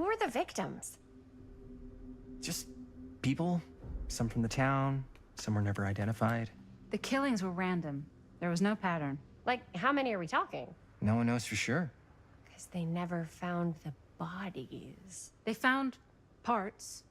Who are the victims? Just people. Some from the town, some were never identified. The killings were random. There was no pattern. Like, how many are we talking? No one knows for sure. Because they never found the bodies. They found parts.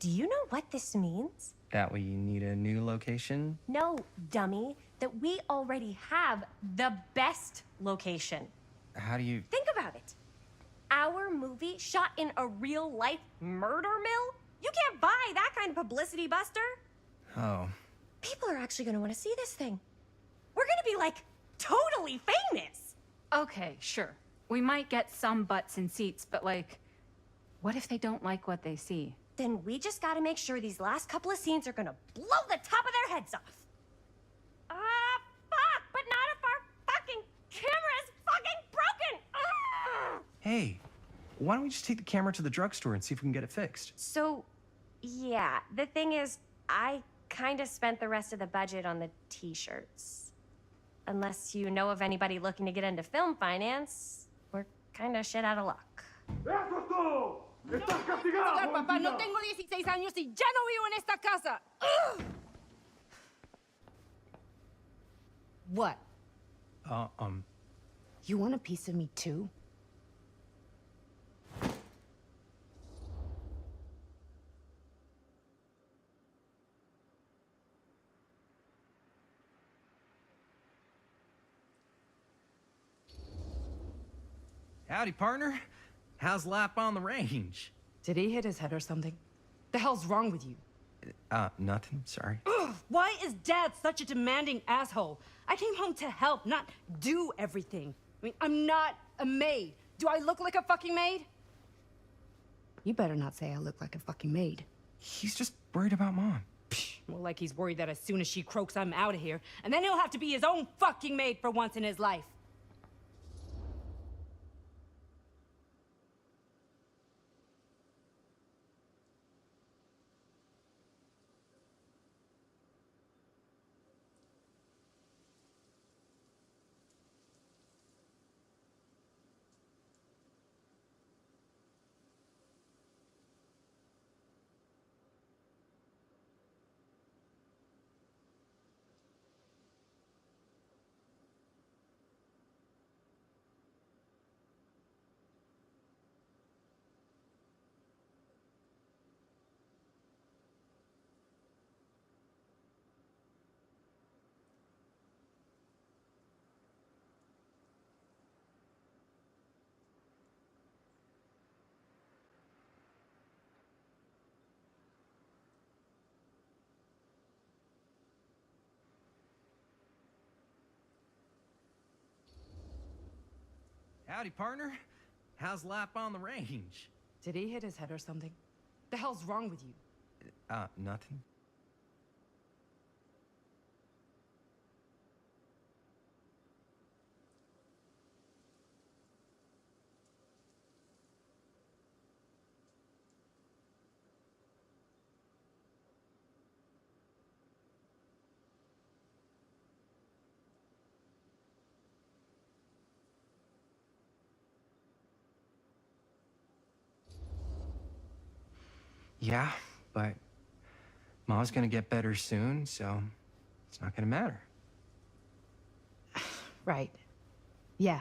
Do you know what this means? That we need a new location? No, dummy. That we already have the best location. How do you... Think about it. Our movie shot in a real-life murder mill? You can't buy that kind of publicity, Buster. Oh. People are actually gonna want to see this thing. We're gonna be, like, totally famous. Okay, sure. We might get some butts in seats, but like, what if they don't like what they see? Then we just gotta make sure these last couple of scenes are gonna blow the top of their heads off. Fuck! But not if our fucking camera's fucking broken! Hey, why don't we just take the camera to the drugstore and see if we can get it fixed? So, yeah, the thing is, I kinda spent the rest of the budget on the t-shirts. Unless you know of anybody looking to get into film finance, we're kinda shit out of luck. ¡Eso es todo! ¡Estás castigado! Papá, no tengo 16 años y ya no vivo en esta casa. What? You want a piece of me too? Howdy, partner. How's lap on the range? Did he hit his head or something? The hell's wrong with you? Nothing, sorry. Ugh, why is Dad such a demanding asshole? I came home to help, not do everything. I mean, I'm not a maid. Do I look like a fucking maid? You better not say I look like a fucking maid. He's just worried about Mom. More like he's worried that as soon as she croaks, I'm out of here. And then he'll have to be his own fucking maid for once in his life. Howdy, partner. How's lap on the range? Did he hit his head or something? The hell's wrong with you? Nothing. Yeah, but Mom's gonna get better soon, so it's not gonna matter. Right. Yeah.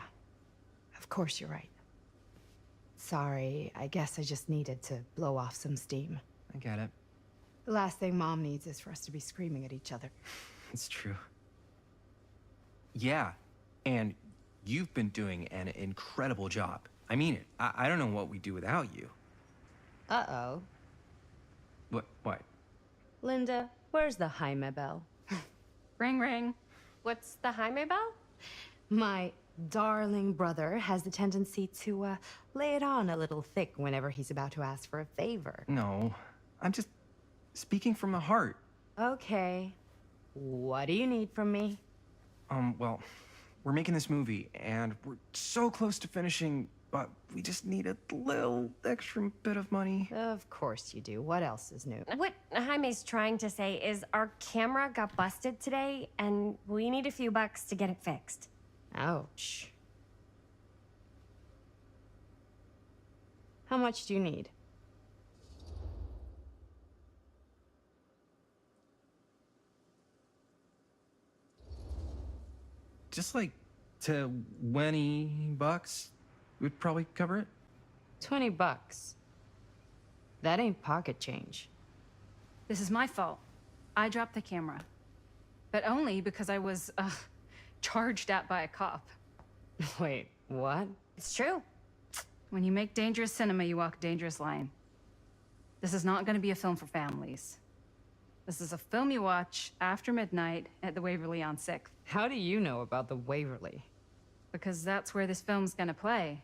Of course you're right. Sorry, I guess I just needed to blow off some steam. I get it. The last thing Mom needs is for us to be screaming at each other. It's true. Yeah, and you've been doing an incredible job. I mean it. I don't know what we'd do without you. Uh-oh. What? Linda, where's the Jaime bell? Ring, ring. What's the Jaime bell? My darling brother has the tendency to, lay it on a little thick whenever he's about to ask for a favor. No, I'm just speaking from the heart. Okay. What do you need from me? Well, we're making this movie, and we're so close to finishing, but we just need a little extra bit of money. Of course you do. What else is new? What Jaime's trying to say is our camera got busted today, and we need a few bucks to get it fixed. Ouch. How much do you need? Just like $20 would probably cover it. 20 bucks. That ain't pocket change. This is my fault. I dropped the camera. But only because I was, charged at by a cop. Wait, what? It's true. When you make dangerous cinema, you walk a dangerous line. This is not going to be a film for families. This is a film you watch after midnight at the Waverly on 6th. How do you know about the Waverly? Because that's where this film's gonna play.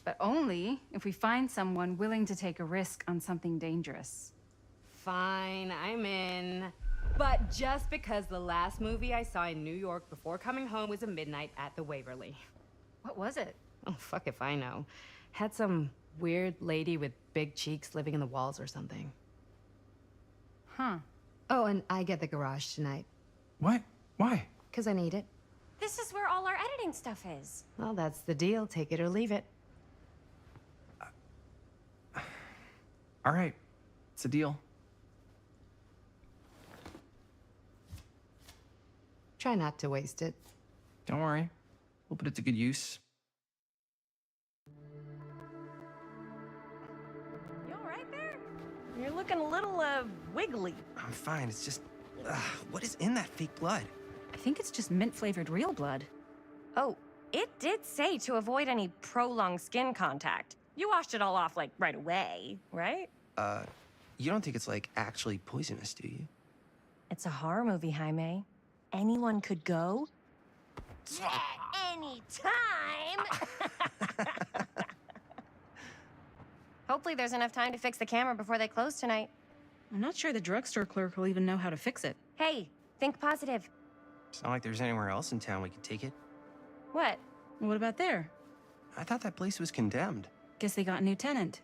But only if we find someone willing to take a risk on something dangerous. Fine, I'm in. But just because the last movie I saw in New York before coming home was a midnight at the Waverly. What was it? Oh, fuck if I know. Had some weird lady with big cheeks living in the walls or something. Huh. Oh, and I get the garage tonight. What? Why? 'Cause I need it. This is where all our editing stuff is. Well, that's the deal. Take it or leave it. All right, it's a deal. Try not to waste it. Don't worry, we'll put it to good use. You all right there? You're looking a little, wiggly. I'm fine. It's just, what is in that fake blood? I think it's just mint-flavored real blood. Oh, it did say to avoid any prolonged skin contact. You washed it all off, like, right away, right? You don't think it's like actually poisonous, do you? It's a horror movie, Jaime. Anyone could go. Anytime! Hopefully there's enough time to fix the camera before they close tonight. I'm not sure the drugstore clerk will even know how to fix it. Hey, think positive. It's not like there's anywhere else in town we could take it. What? What about there? I thought that place was condemned. Guess they got a new tenant.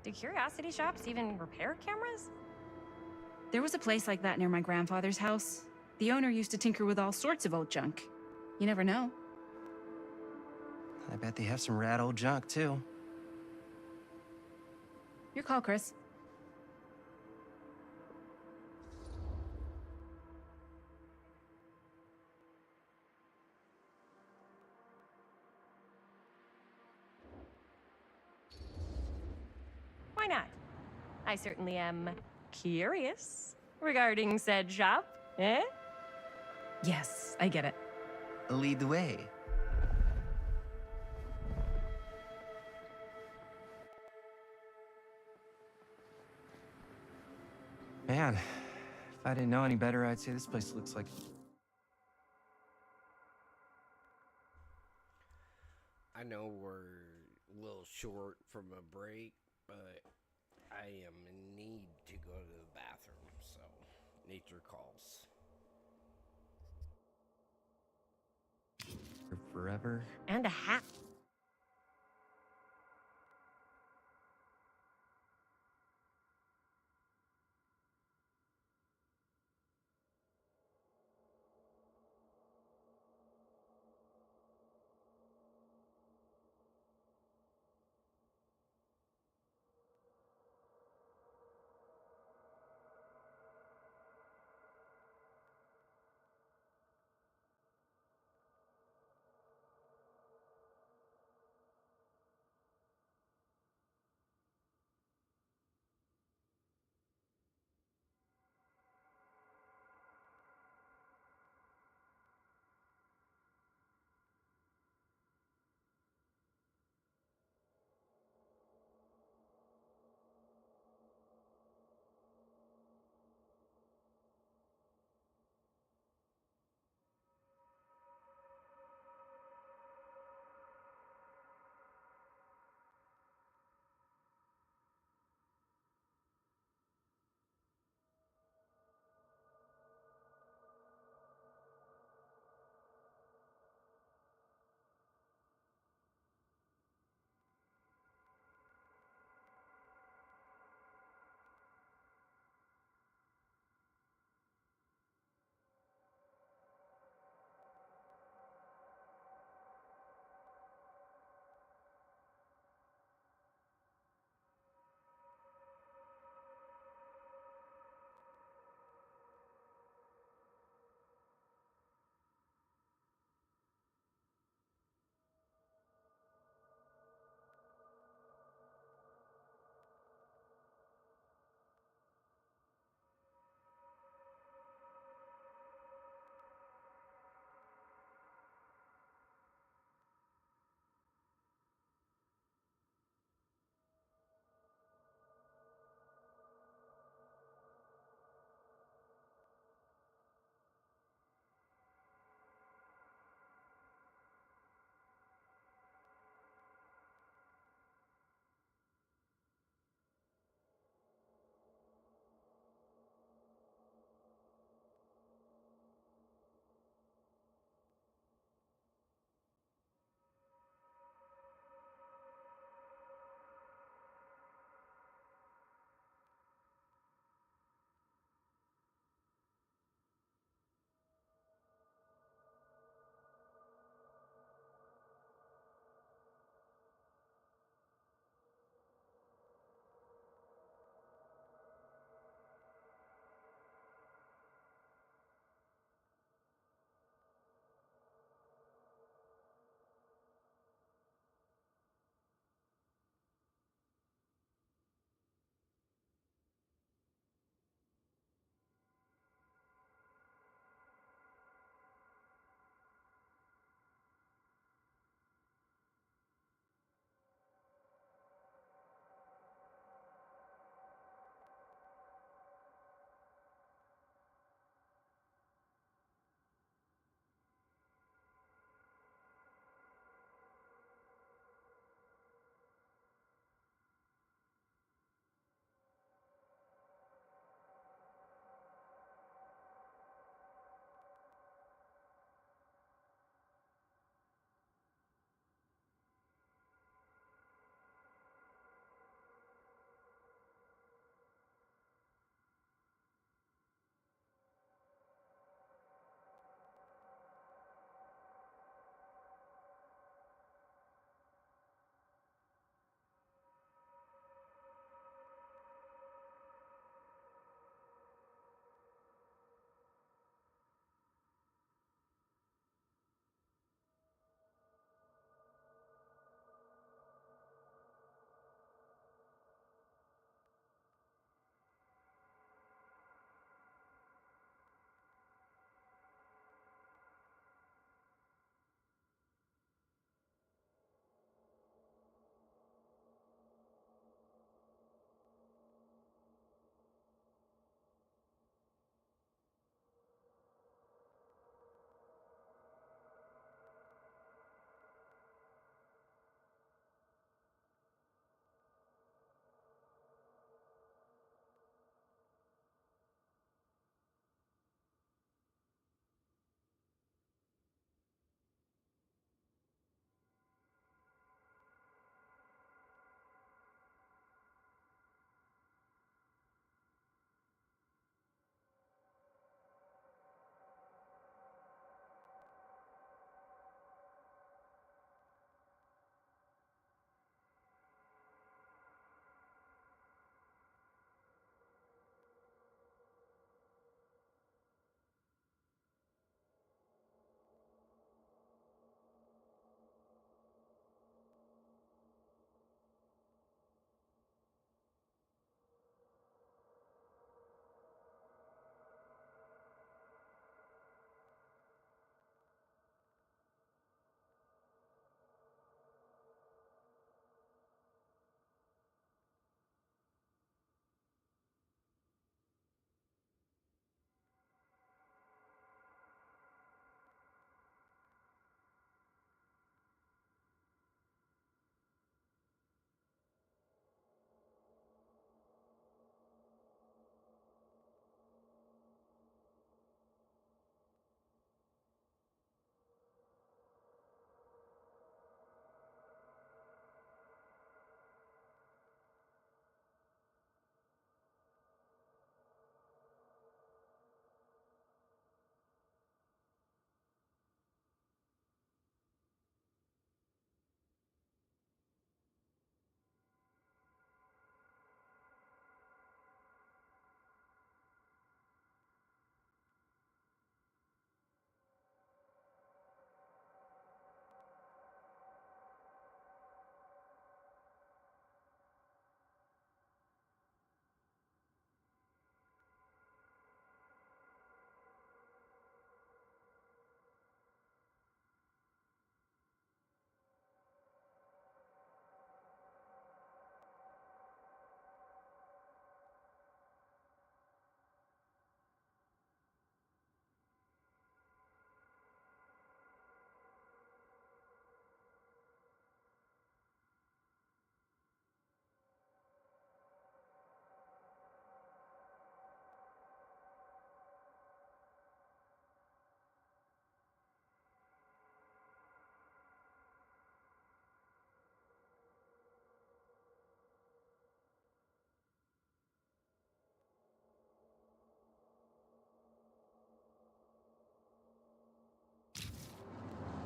Do curiosity shops even repair cameras? There was a place like that near my grandfather's house. The owner used to tinker with all sorts of old junk. You never know. I bet they have some rad old junk, too. Your call, Chris. Why not? I certainly am curious regarding said shop, eh? Yes, I get it. Lead the way. Man, if I didn't know any better, I'd say this place looks like... I know we're a little short from a break, but I am in need to go to the bathroom, so nature calls. Forever. And a hat.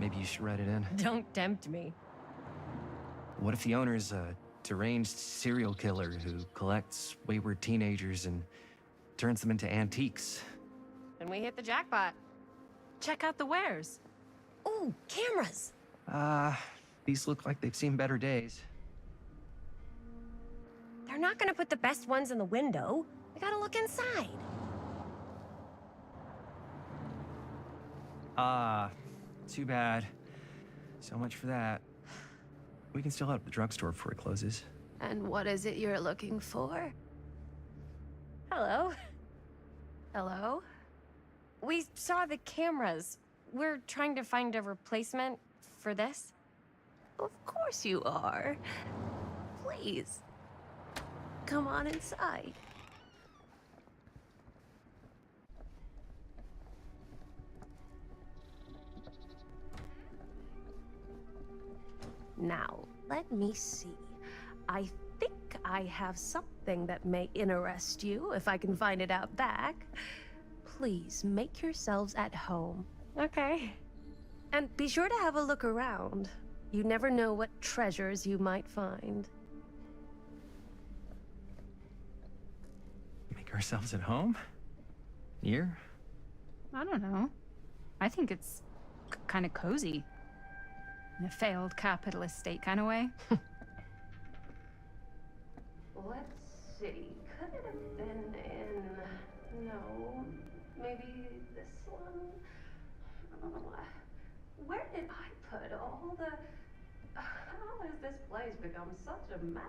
Maybe you should write it in. Don't tempt me. What if the owner's a deranged serial killer who collects wayward teenagers and turns them into antiques? And we hit the jackpot. Check out the wares. Ooh, cameras! These look like they've seen better days. They're not gonna put the best ones in the window. We gotta look inside. Too bad. So much for that. We can still head up the drugstore before it closes. And what is it you're looking for? Hello. Hello? We saw the cameras. We're trying to find a replacement for this. Of course you are. Please. Come on inside. Now, let me see. I think I have something that may interest you, if I can find it out back. Please, make yourselves at home. Okay. And be sure to have a look around. You never know what treasures you might find. Make ourselves at home? Here? I don't know. I think it's kind of cozy. In a failed capitalist state kind of way. Let's see. Could it have been in... No. Maybe this one? Where did I put all the... How has this place become such a mess?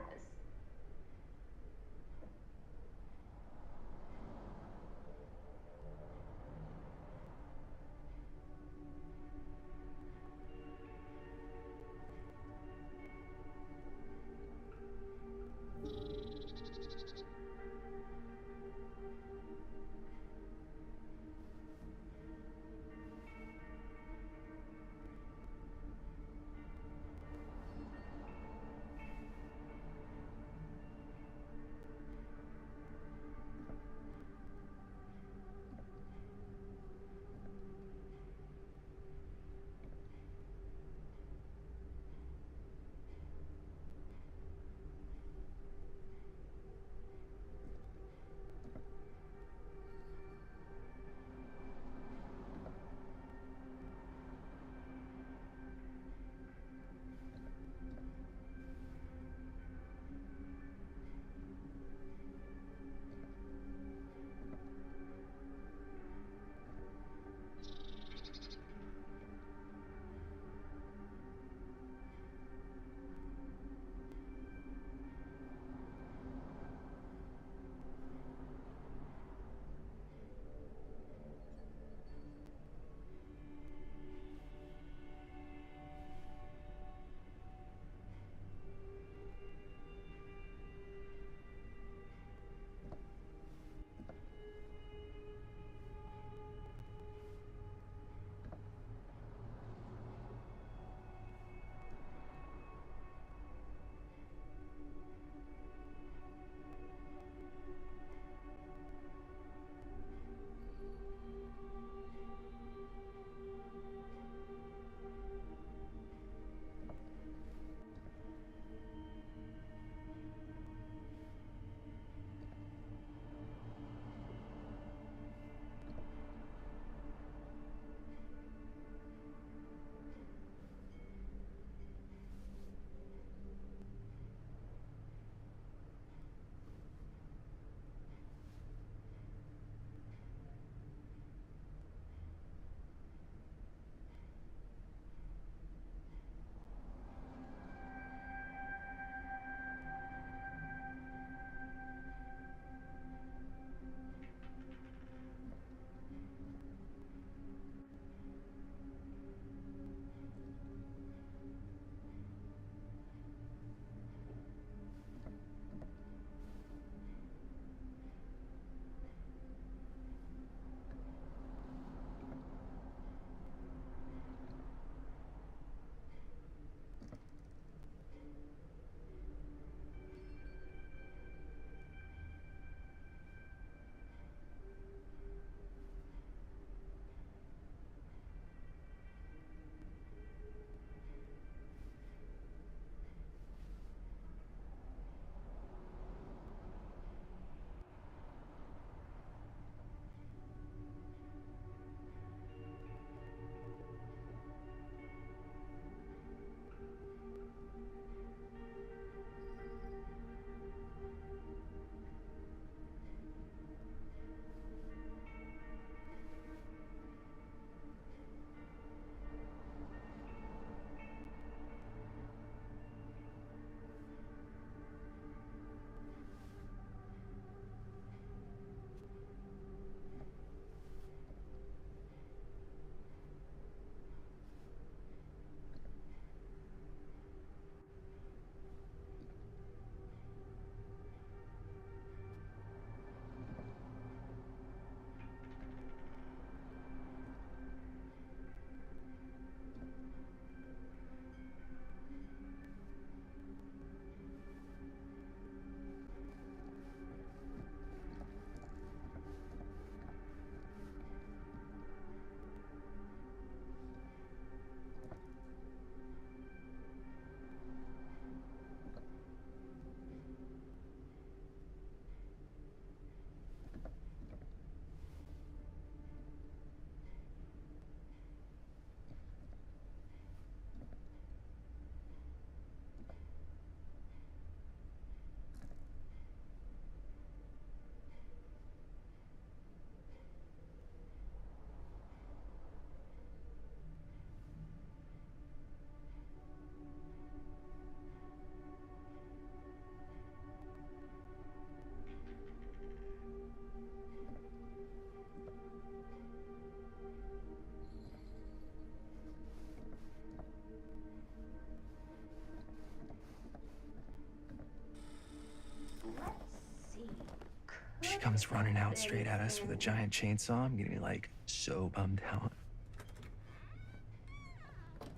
comes running out straight at us with a giant chainsaw, I'm gonna be like so bummed out.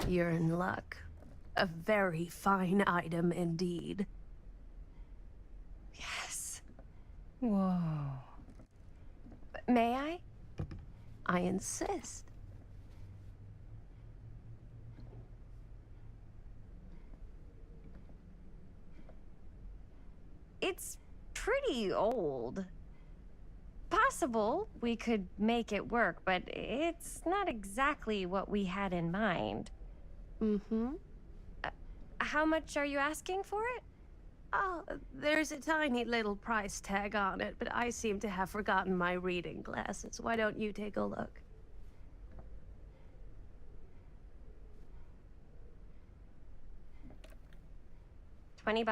You're in luck. A very fine item indeed. Yes. Whoa. May I? I insist. It's pretty old. Possible we could make it work, but it's not exactly what we had in mind. Mm-hmm. How much are you asking for it? Oh, there's a tiny little price tag on it, but I seem to have forgotten my reading glasses. Why don't you take a look? $20.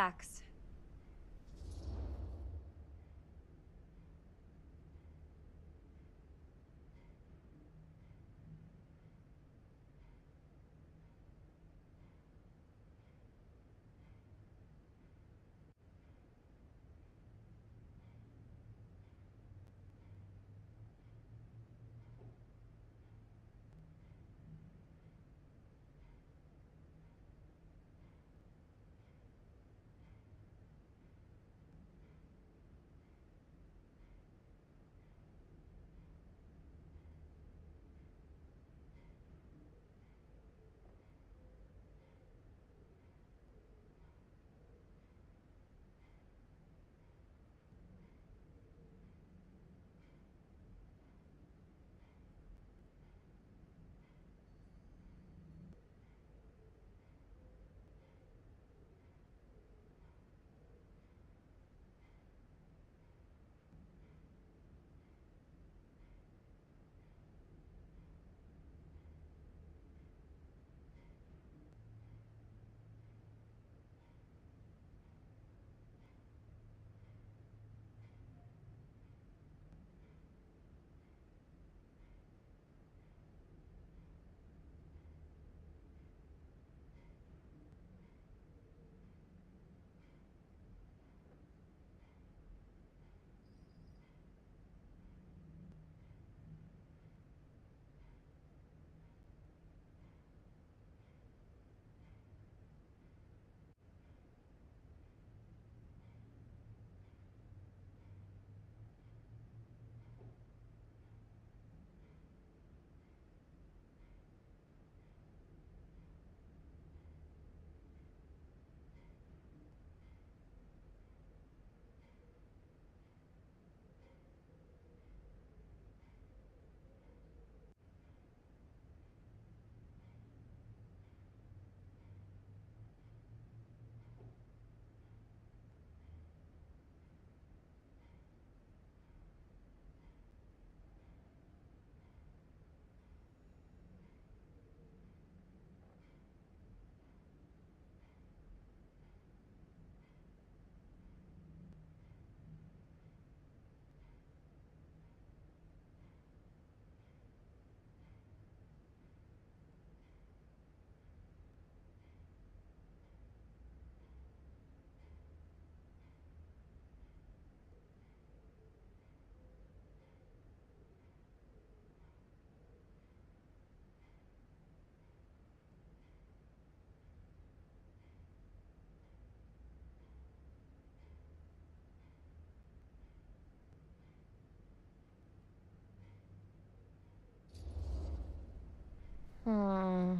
Hmm.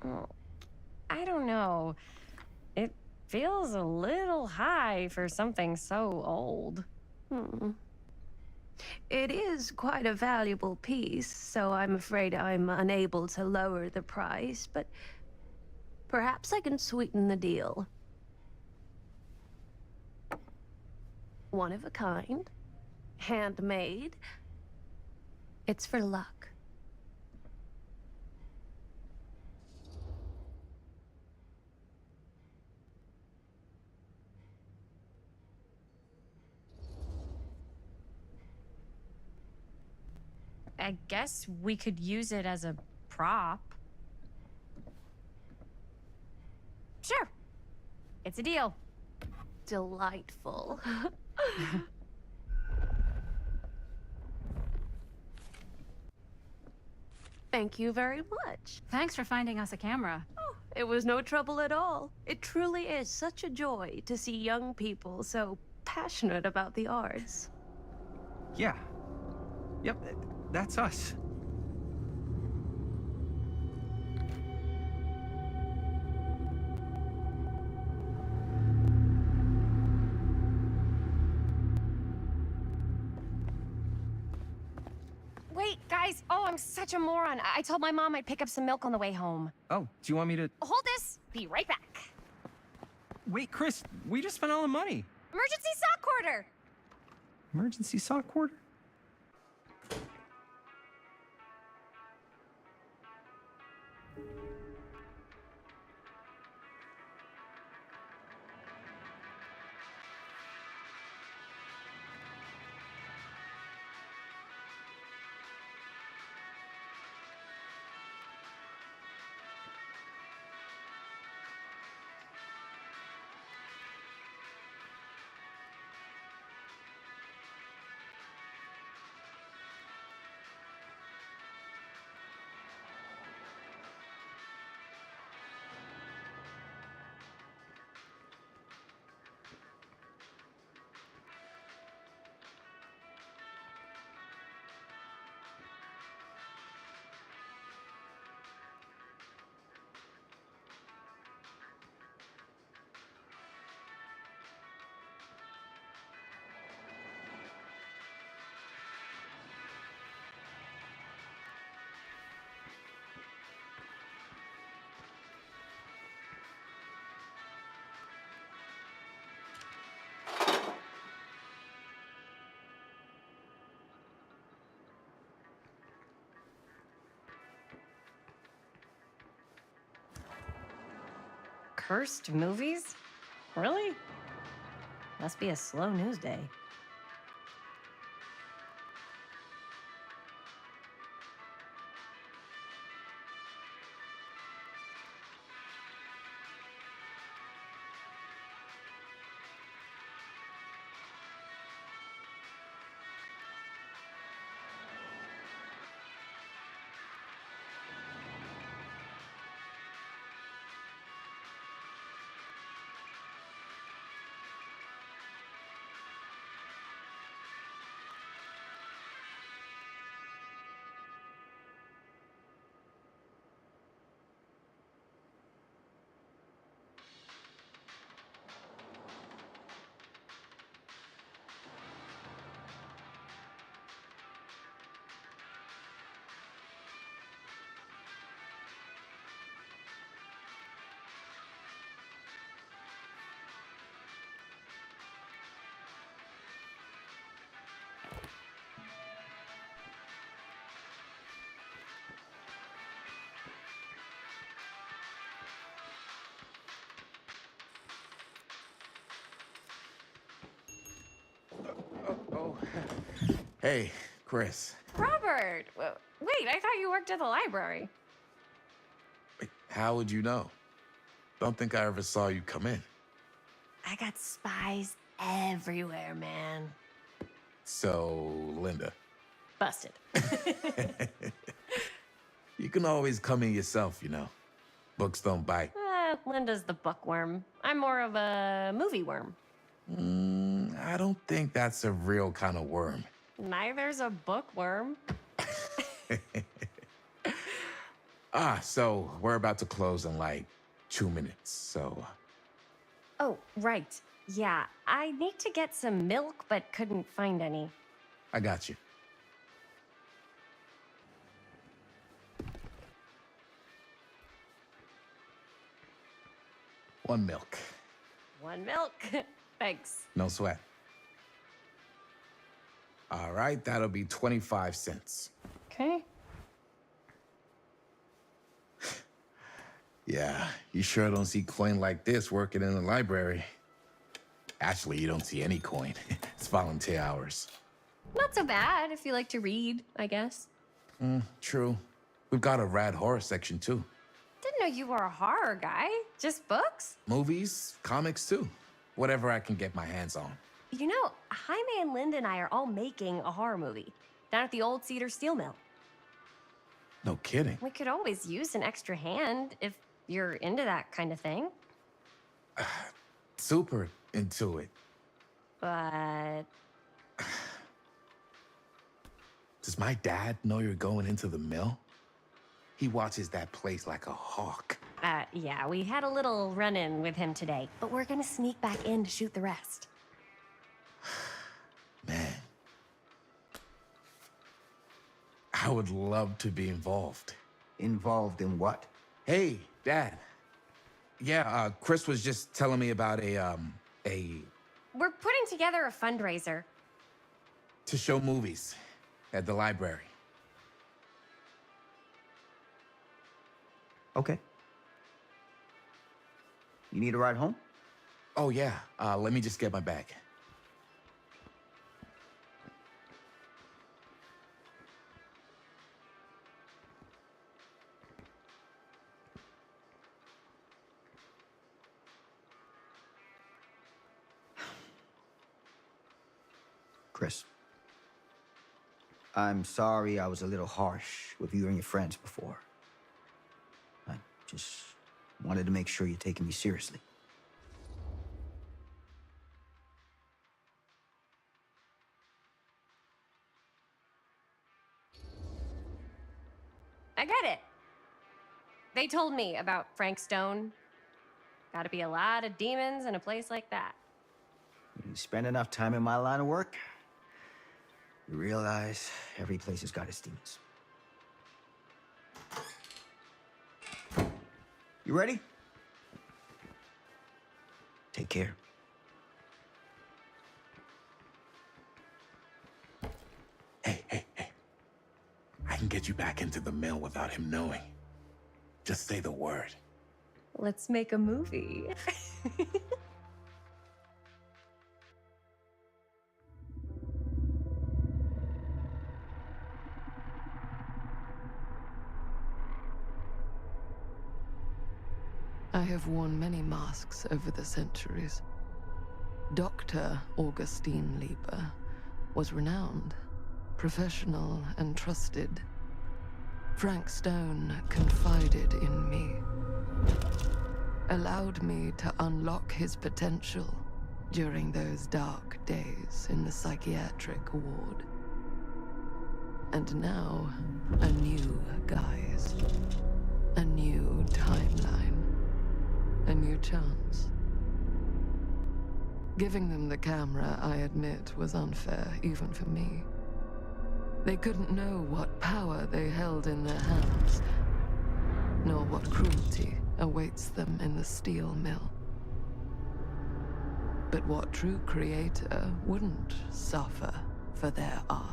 Oh, I don't know. It feels a little high for something so old. It is quite a valuable piece, so I'm afraid I'm unable to lower the price, but perhaps I can sweeten the deal. One of a kind, handmade. It's for luck. I guess we could use it as a prop. Sure. It's a deal. Delightful. Thank you very much. Thanks for finding us a camera. Oh, it was no trouble at all. It truly is such a joy to see young people so passionate about the arts. Yeah. Yep, that's us. Wait, guys. Oh, I'm such a moron. I told my mom I'd pick up some milk on the way home. Oh, do you want me to... Hold this. Be right back. Wait, Chris, we just spent all the money. Emergency sock quarter. Emergency sock quarter? Cursed movies? Really? Must be a slow news day. Oh. Hey, Chris. Robert! Wait, I thought you worked at the library. Wait, how would you know? Don't think I ever saw you come in. I got spies everywhere, man. So, Linda, Busted. you can always come in yourself, you know. Books don't bite. Linda's the bookworm. I'm more of a movie worm. I don't think that's a real kind of worm. Neither's a bookworm. So we're about to close in like 2 minutes, so... Oh, right. Yeah, I need to get some milk, but couldn't find any. I got you. One milk. One milk. Thanks. No sweat. All right, that'll be 25 cents. Okay. Yeah, you sure don't see coin like this working in the library. Actually, you don't see any coin. It's volunteer hours. Not so bad if you like to read, I guess. True. We've got a rad horror section, too. Didn't know you were a horror guy. Just books? Movies, comics, too. Whatever I can get my hands on. You know, Jaime and Linda and I are all making a horror movie down at the old Cedar Steel Mill. No kidding. We could always use an extra hand if you're into that kind of thing. Super into it. But Does my dad know you're going into the mill? He watches that place like a hawk. yeah, we had a little run-in with him today, but we're gonna sneak back in to shoot the rest. Man. I would love to be involved. Involved in what? Hey, Dad. Yeah, Chris was just telling me about a We're putting together a fundraiser. to show movies at the library. Okay. You need a ride home? Oh yeah, let me just get my bag. Chris. I'm sorry I was a little harsh with you and your friends before. I just wanted to make sure you're taking me seriously. I get it. They told me about Frank Stone. Gotta be a lot of demons in a place like that. You spend enough time in my line of work, you realize every place has got its demons. You ready? Take care. Hey. I can get you back into the mill without him knowing. Just say the word. Let's make a movie. I have worn many masks over the centuries. Dr. Augustine Lieber was renowned, professional, and trusted. Frank Stone confided in me, allowed me to unlock his potential during those dark days in the psychiatric ward. And now, a new guise, a new timeline, a new chance. Giving them the camera, I admit, was unfair, even for me. They couldn't know what power they held in their hands, nor what cruelty awaits them in the steel mill. But what true creator wouldn't suffer for their art?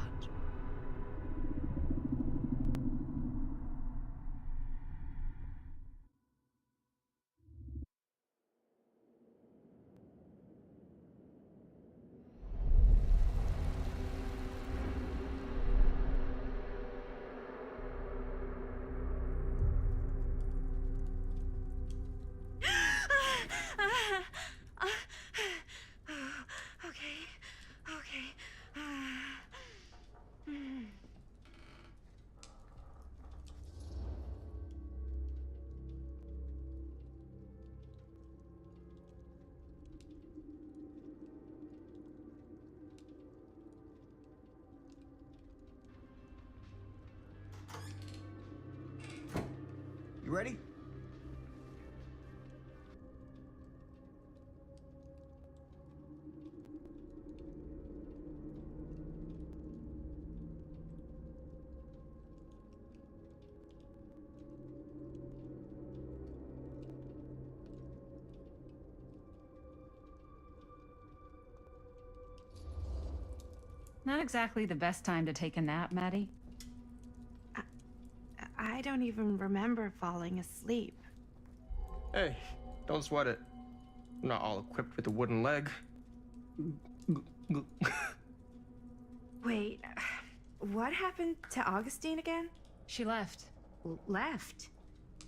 You ready? Not exactly the best time to take a nap, Maddie. I don't even remember falling asleep. Hey, don't sweat it. I'm not all equipped with a wooden leg. Wait, what happened to Augustine again? She left. Left?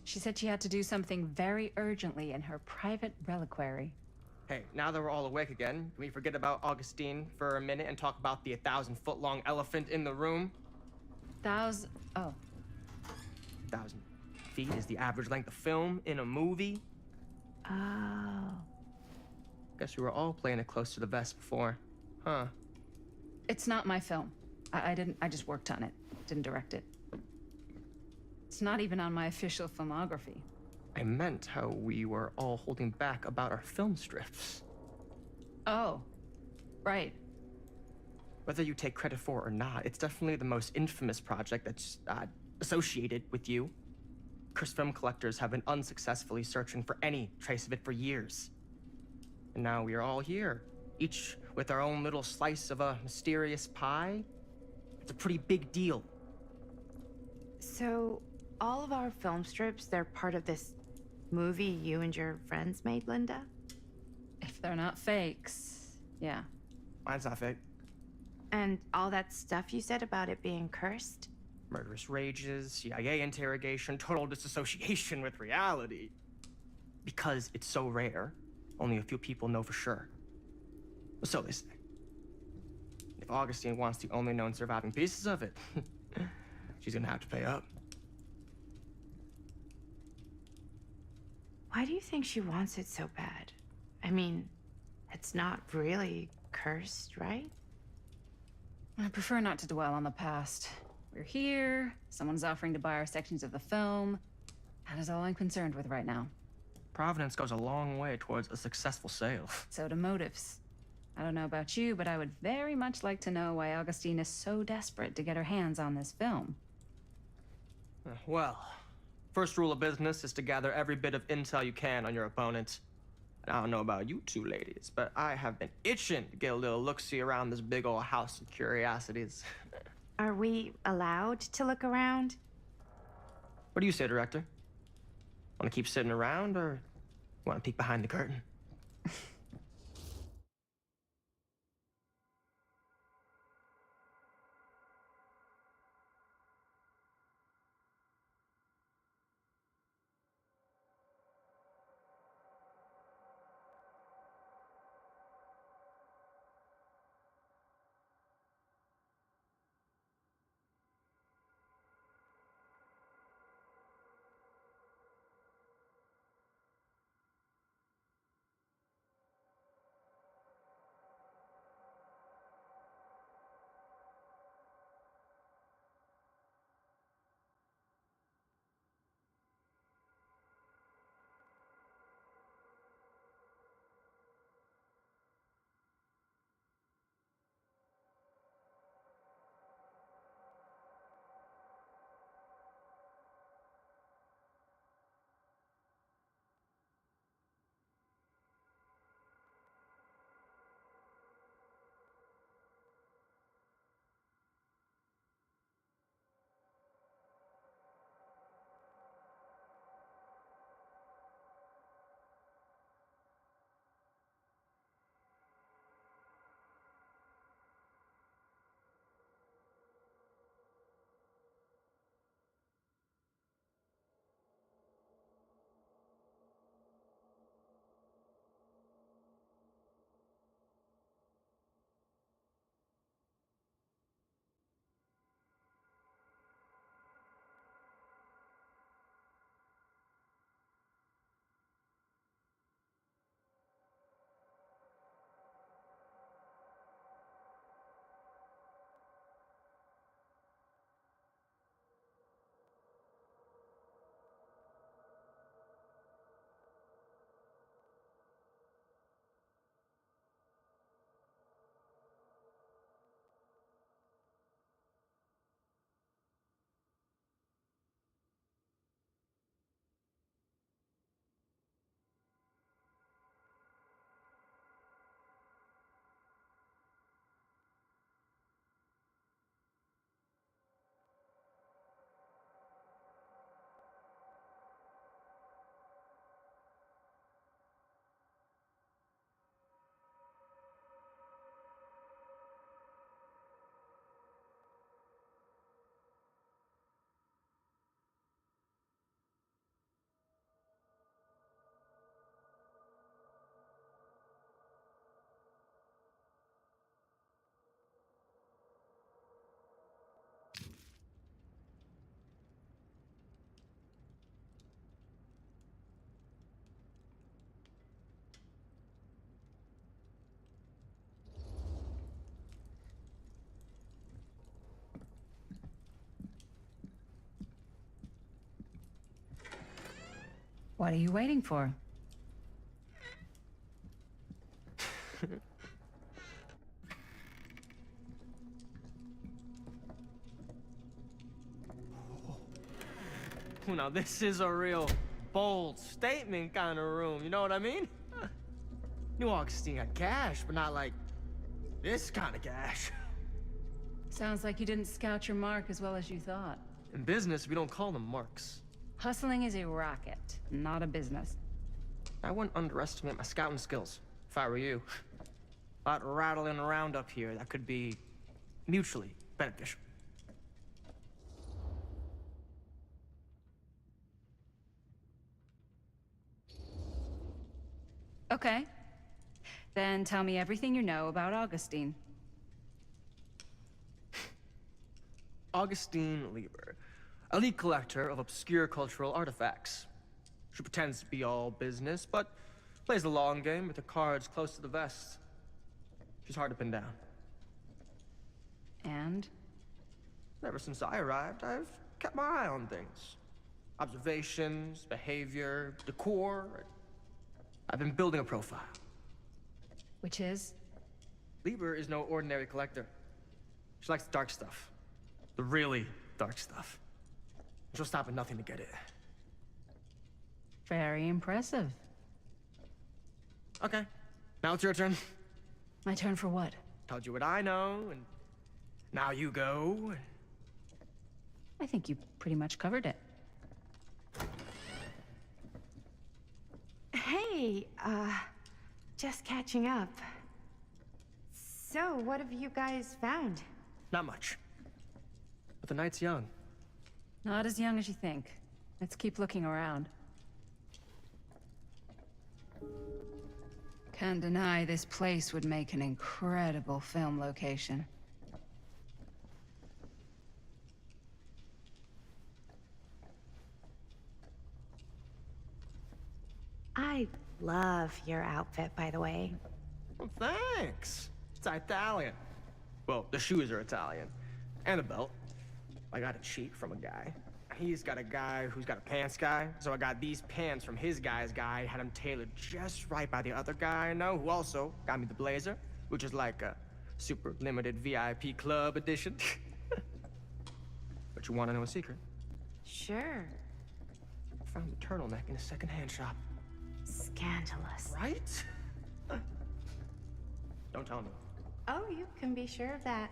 She said she had to do something very urgently in her private reliquary. Hey, now that we're all awake again, can we forget about Augustine for a minute and talk about the 1,000-foot-long elephant in the room? Oh. 2,000 feet is the average length of film in a movie. Oh. Guess we were all playing it close to the vest before, huh? It's not my film. I just worked on it. Didn't direct it. It's not even on my official filmography. I meant how we were all holding back about our film strips. Oh, right. Whether you take credit for it or not, it's definitely the most infamous project that's associated with you. Cursed film collectors have been unsuccessfully searching for any trace of it for years. And now we are all here, each with our own little slice of a mysterious pie. It's a pretty big deal. So, all of our film strips, they're part of this movie you and your friends made, Linda? If they're not fakes, yeah. Mine's not fake. And all that stuff you said about it being cursed? Murderous rages, CIA interrogation, total disassociation with reality. Because it's so rare, only a few people know for sure. So they say. If Augustine wants the only known surviving pieces of it, she's gonna have to pay up. Why do you think she wants it so bad? I mean, it's not really cursed, right? I prefer not to dwell on the past. We're here, someone's offering to buy our sections of the film. That is all I'm concerned with right now. Providence goes a long way towards a successful sale. So do motives. I don't know about you, but I would very much like to know why Augustine is so desperate to get her hands on this film. Well, first rule of business is to gather every bit of intel you can on your opponent. And I don't know about you two ladies, but I have been itching to get a little look-see around this big old house of curiosities. Are we allowed to look around? What do you say, director? Want to keep sitting around, or want to peek behind the curtain? What are you waiting for? Now this is a real bold statement kind of room, you know what I mean? New Augustine got cash, but not like this kind of cash. Sounds like you didn't scout your mark as well as you thought. In business, we don't call them marks. Hustling is a racket, not a business. I wouldn't underestimate my scouting skills, if I were you. A lot rattling around up here that could be mutually beneficial. Okay. Then tell me everything you know about Augustine. Augustine Lieber, elite collector of obscure cultural artifacts. She pretends to be all business, but plays the long game with the cards close to the vest. She's hard to pin down. And? Ever since I arrived, I've kept my eye on things. Observations, behavior, decor. I've been building a profile. Which is? Lieber is no ordinary collector. She likes the dark stuff. The really dark stuff. She'll stop at nothing to get it. Very impressive. Okay, now it's your turn. My turn for what? Told you what I know, and now you go. I think you pretty much covered it. Hey, just catching up. So, what have you guys found? Not much. But the night's young. Not as young as you think. Let's keep looking around. Can't deny this place would make an incredible film location. I love your outfit, by the way. Well, thanks. It's Italian. Well, the shoes are Italian. And the belt. I got a cheat from a guy. He's got a guy who's got a pants guy, so I got these pants from his guy's guy, had them tailored just right by the other guy I know, who also got me the blazer, which is like a super limited VIP club edition. But you want to know a secret? Sure. I found the turtleneck in a secondhand shop. Scandalous. Right? Don't tell me. Oh, you can be sure of that.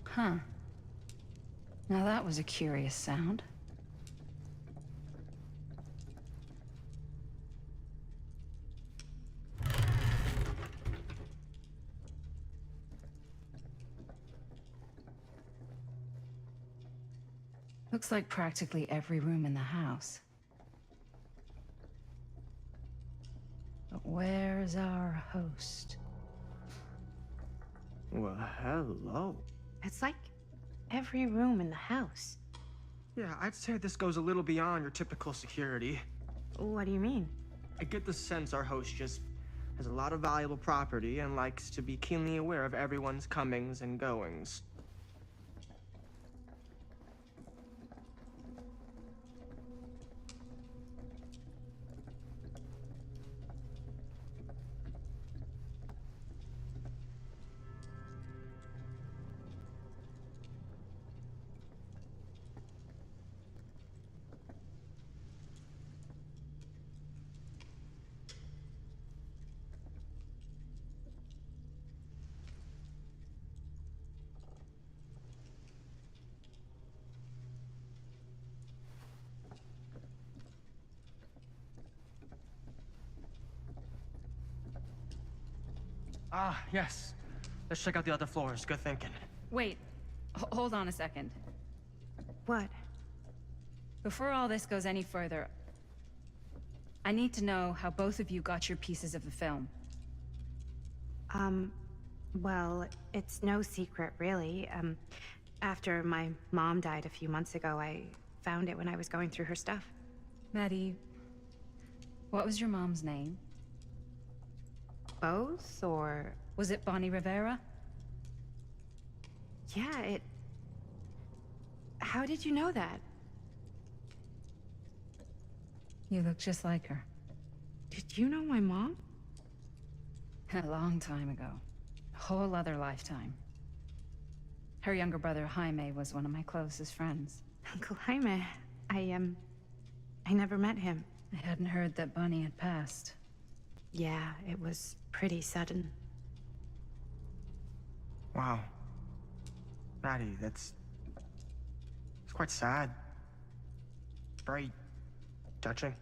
Huh. Now that was a curious sound. Looks like practically every room in the house. But where's our host? Well, hello. It's like every room in the house. Yeah, I'd say this goes a little beyond your typical security. What do you mean? I get the sense our host just has a lot of valuable property and likes to be keenly aware of everyone's comings and goings. Ah, yes. Let's check out the other floors. Good thinking. Wait, hold on a second. What? Before all this goes any further, I need to know how both of you got your pieces of the film. Well, it's no secret, really. After my mom died a few months ago, I found it when I was going through her stuff. Maddie, what was your mom's name? Both, or... Was it Bonnie Rivera? Yeah, it... How did you know that? You look just like her. Did you know my mom? A long time ago. A whole other lifetime. Her younger brother, Jaime, was one of my closest friends. Uncle Jaime, I never met him. I hadn't heard that Bonnie had passed. Yeah, it was pretty sudden. Wow. Maddie, it's quite sad. Very touching.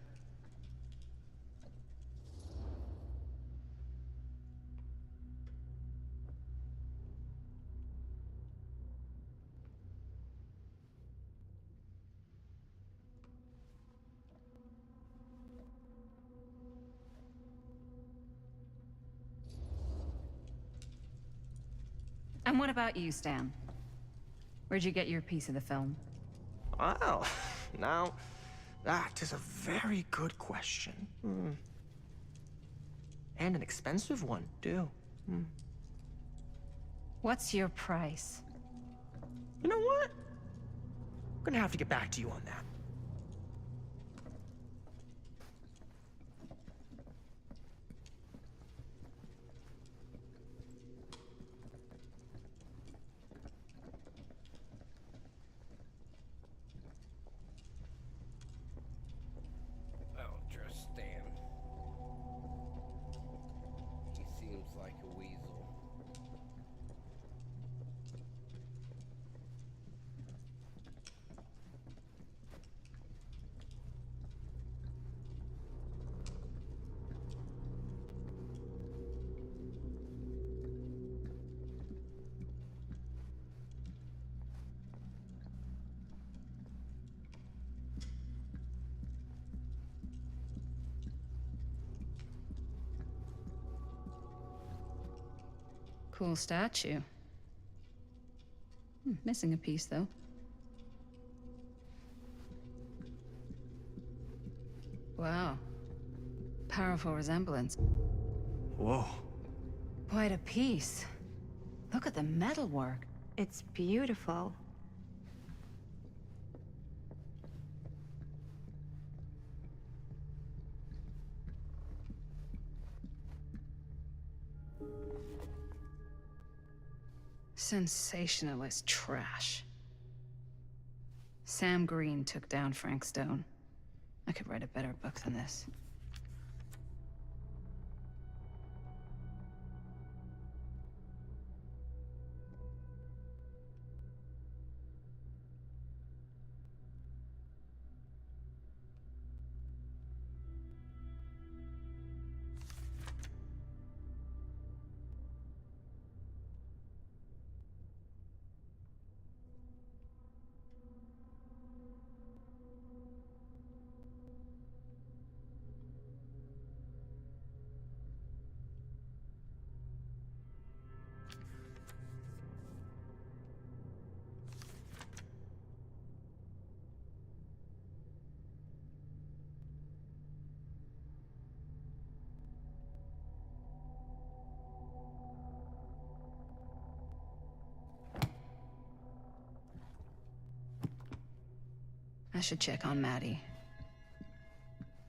And what about you, Stan? Where'd you get your piece of the film? Well, now, that is a very good question. And an expensive one, too. What's your price? You know what? I'm gonna have to get back to you on that. I'll trust Stan. He seems like a weasel. Cool statue. Missing a piece, though. Wow. Powerful resemblance. Whoa. Quite a piece. Look at the metalwork. It's beautiful. Sensationalist trash. Sam Green took down Frank Stone. I could write a better book than this. I should check on Maddie.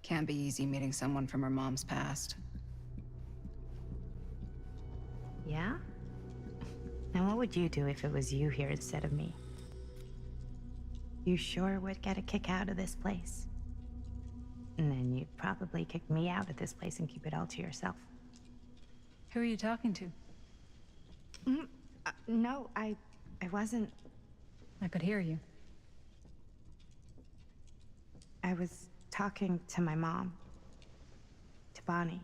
Can't be easy meeting someone from her mom's past. Yeah? And what would you do if it was you here instead of me? You sure would get a kick out of this place. And then you'd probably kick me out of this place and keep it all to yourself. Who are you talking to? No, I wasn't. I could hear you. I was talking to my mom. To Bonnie.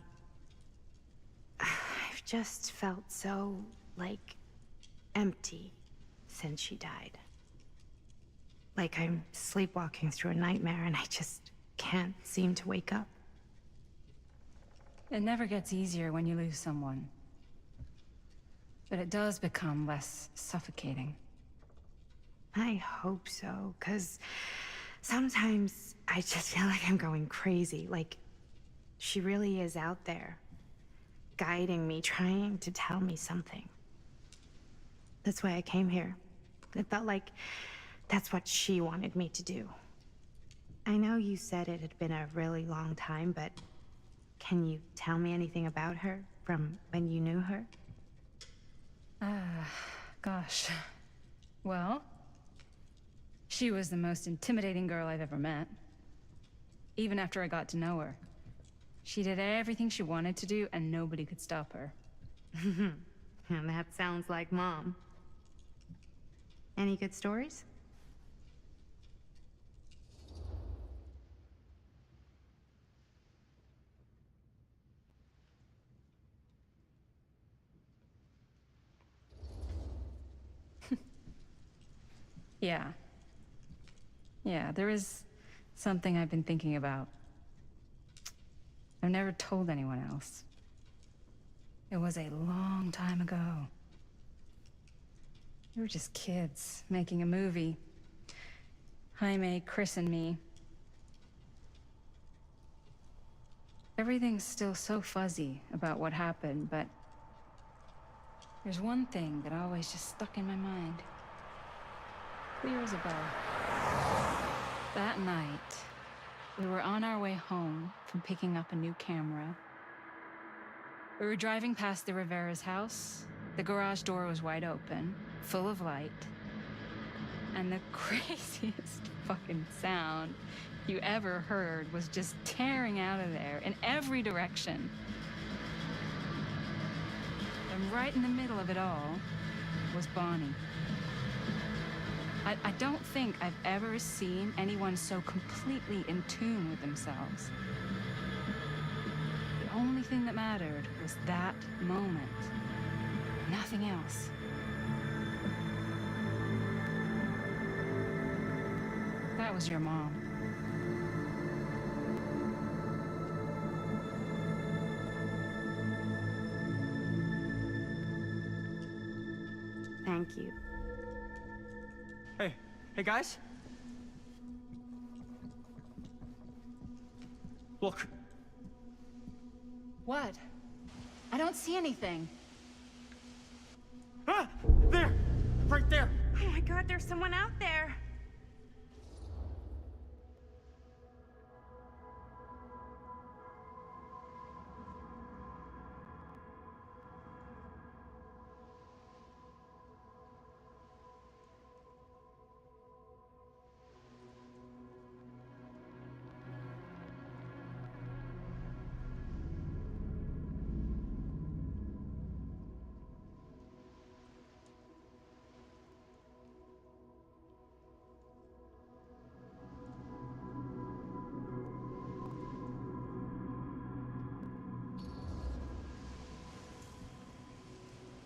I've just felt so, like, empty since she died. Like I'm sleepwalking through a nightmare and I just can't seem to wake up. It never gets easier when you lose someone. But it does become less suffocating. I hope so, 'cause Sometimes I just feel like I'm going crazy. Like, she really is out there, guiding me, trying to tell me something. That's why I came here. It felt like that's what she wanted me to do. I know you said it had been a really long time, but can you tell me anything about her from when you knew her? Gosh. Well, she was the most intimidating girl I've ever met. Even after I got to know her. She did everything she wanted to do, and nobody could stop her. And that sounds like Mom. Any good stories? Yeah. Yeah, there is something I've been thinking about. I've never told anyone else. It was a long time ago. We were just kids, making a movie. Jaime, Chris, and me. Everything's still so fuzzy about what happened, but there's one thing that always just stuck in my mind. Clear as a bell. That night, we were on our way home from picking up a new camera. We were driving past the Rivera's house. The garage door was wide open, full of light. And the craziest fucking sound you ever heard was just tearing out of there in every direction. And right in the middle of it all was Bonnie. I don't think I've ever seen anyone so completely in tune with themselves. The only thing that mattered was that moment. Nothing else. That was your mom. Thank you. Hey guys? Look. What? I don't see anything. Ah! There! Right there! Oh my God, there's someone out there.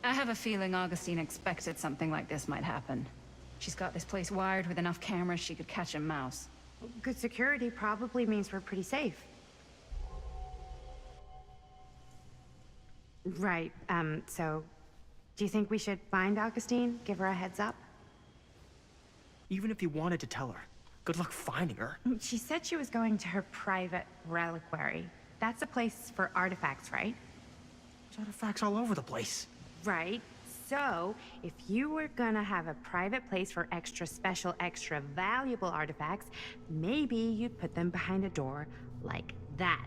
I have a feeling Augustine expected something like this might happen. She's got this place wired with enough cameras she could catch a mouse. Good security probably means we're pretty safe. Right, so... Do you think we should find Augustine? Give her a heads up? Even if you wanted to tell her, good luck finding her. She said she was going to her private reliquary. That's a place for artifacts, right? There's artifacts all over the place. Right. So, if you were gonna have a private place for extra special, extra valuable artifacts, maybe you'd put them behind a door like that.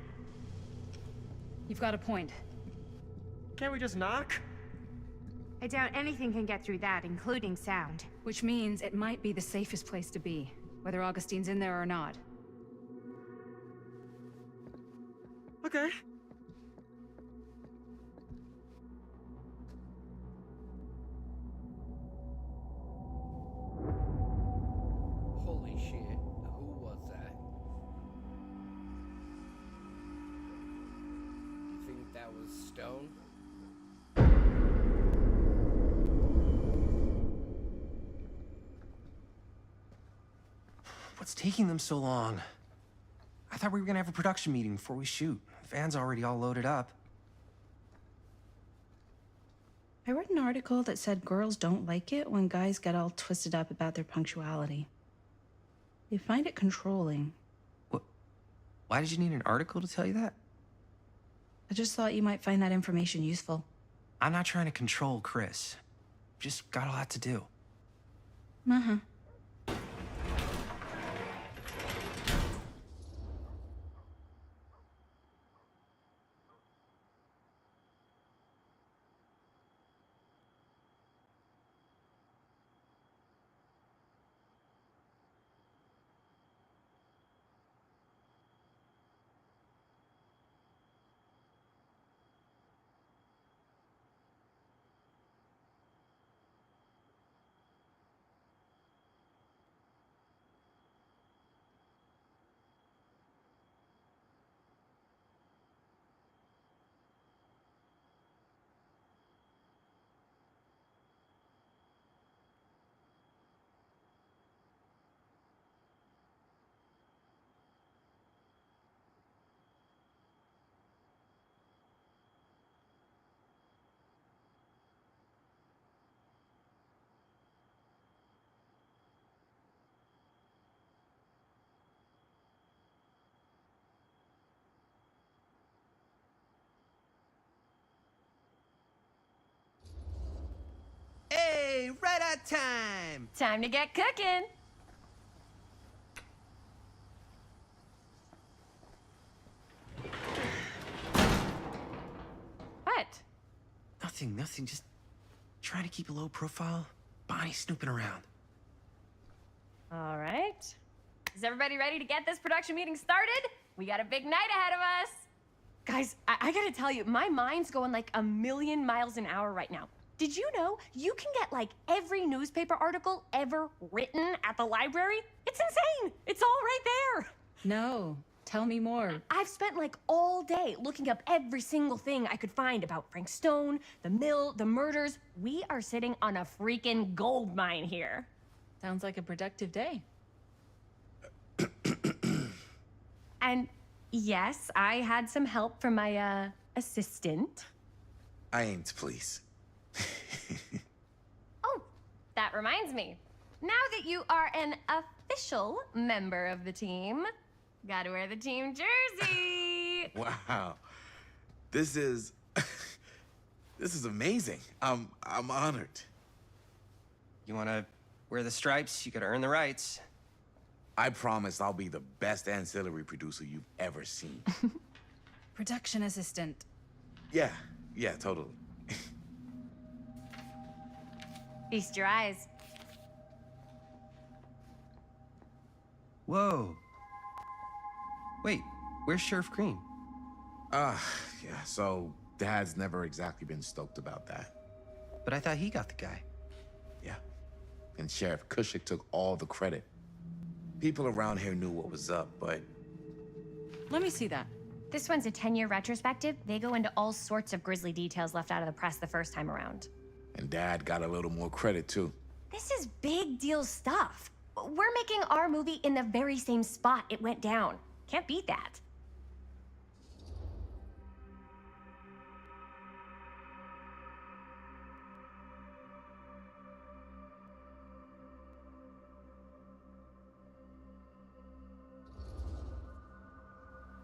You've got a point. Can't we just knock? I doubt anything can get through that, including sound. Which means it might be the safest place to be, whether Augustine's in there or not. Okay. Holy shit. Who was that? You think that was Stone? What's taking them so long? I thought we were gonna have a production meeting before we shoot. The van's already all loaded up. I read an article that said girls don't like it when guys get all twisted up about their punctuality. They find it controlling. Why did you need an article to tell you that? I just thought you might find that information useful. I'm not trying to control Chris. Just got a lot to do. Uh-huh. Hey, right on time! Time to get cooking. What? Nothing. Just trying to keep a low profile. Bonnie snooping around. All right. Is everybody ready to get this production meeting started? We got a big night ahead of us. Guys, I gotta tell you, my mind's going like a million miles an hour right now. Did you know you can get like every newspaper article ever written at the library? It's insane. It's all right there. No, tell me more. I've spent like all day looking up every single thing I could find about Frank Stone, the mill, the murders. We are sitting on a freaking gold mine here. Sounds like a productive day. And yes, I had some help from my assistant. I aim to please. Oh, that reminds me. Now that you are an official member of the team, gotta wear the team jersey. Wow. This is this is amazing. I'm honored. You wanna wear the stripes? You gotta earn the rights. I promise I'll be the best ancillary producer you've ever seen. Production assistant. Yeah, totally. Feast your eyes. Whoa. Wait, where's Sheriff Green? Yeah, so Dad's never exactly been stoked about that. But I thought he got the guy. Yeah. And Sheriff Cushik took all the credit. People around here knew what was up, but... Let me see that. This one's a 10-year retrospective. They go into all sorts of grisly details left out of the press the first time around. And Dad got a little more credit, too. This is big deal stuff. We're making our movie in the very same spot it went down. Can't beat that.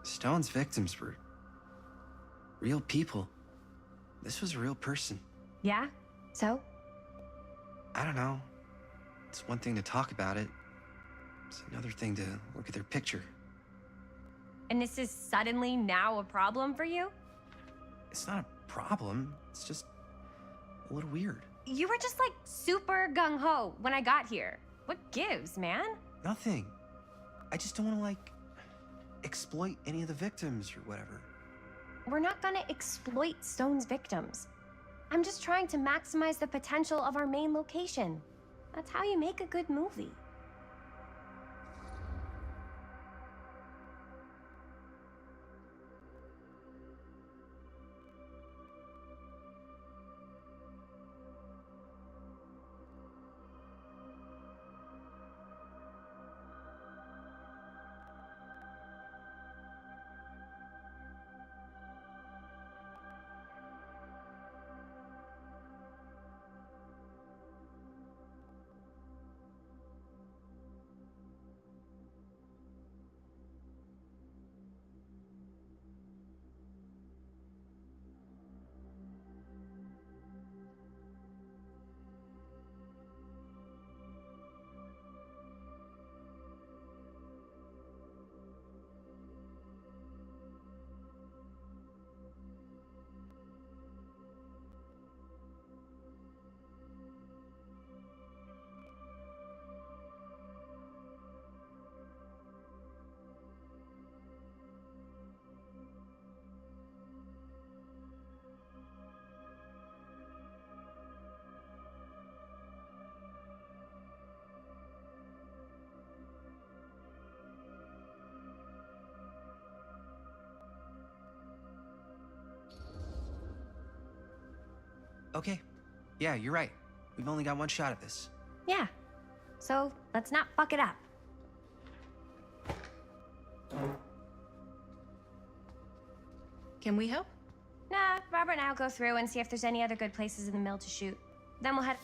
Stone's victims were real people. This was a real person. Yeah? So? I don't know. It's one thing to talk about it. It's another thing to look at their picture. And this is suddenly now a problem for you? It's not a problem. It's just a little weird. You were just like super gung-ho when I got here. What gives, man? Nothing. I just don't want to, like, exploit any of the victims or whatever. We're not gonna exploit Stone's victims. I'm just trying to maximize the potential of our main location. That's how you make a good movie. Okay. Yeah, you're right. We've only got one shot at this. Yeah. So let's not fuck it up. Can we help? Nah, Robert and I'll go through and see if there's any other good places in the mill to shoot. Then we'll head.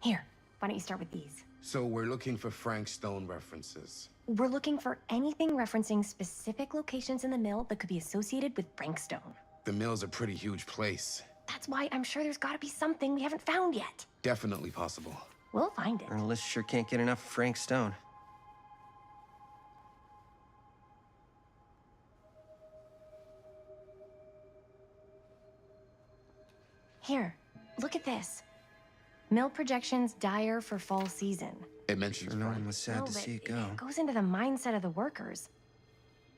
Here, why don't you start with these? So we're looking for Frank Stone references. We're looking for anything referencing specific locations in the mill that could be associated with Frank Stone. The mill's a pretty huge place. That's why I'm sure there's gotta be something we haven't found yet. Definitely possible. We'll find it. Our list sure can't get enough of Frank Stone. Here, look at this. Mill projections dire for fall season. It mentions No one Frank. was sad No, to but see it go. It goes into the mindset of the workers.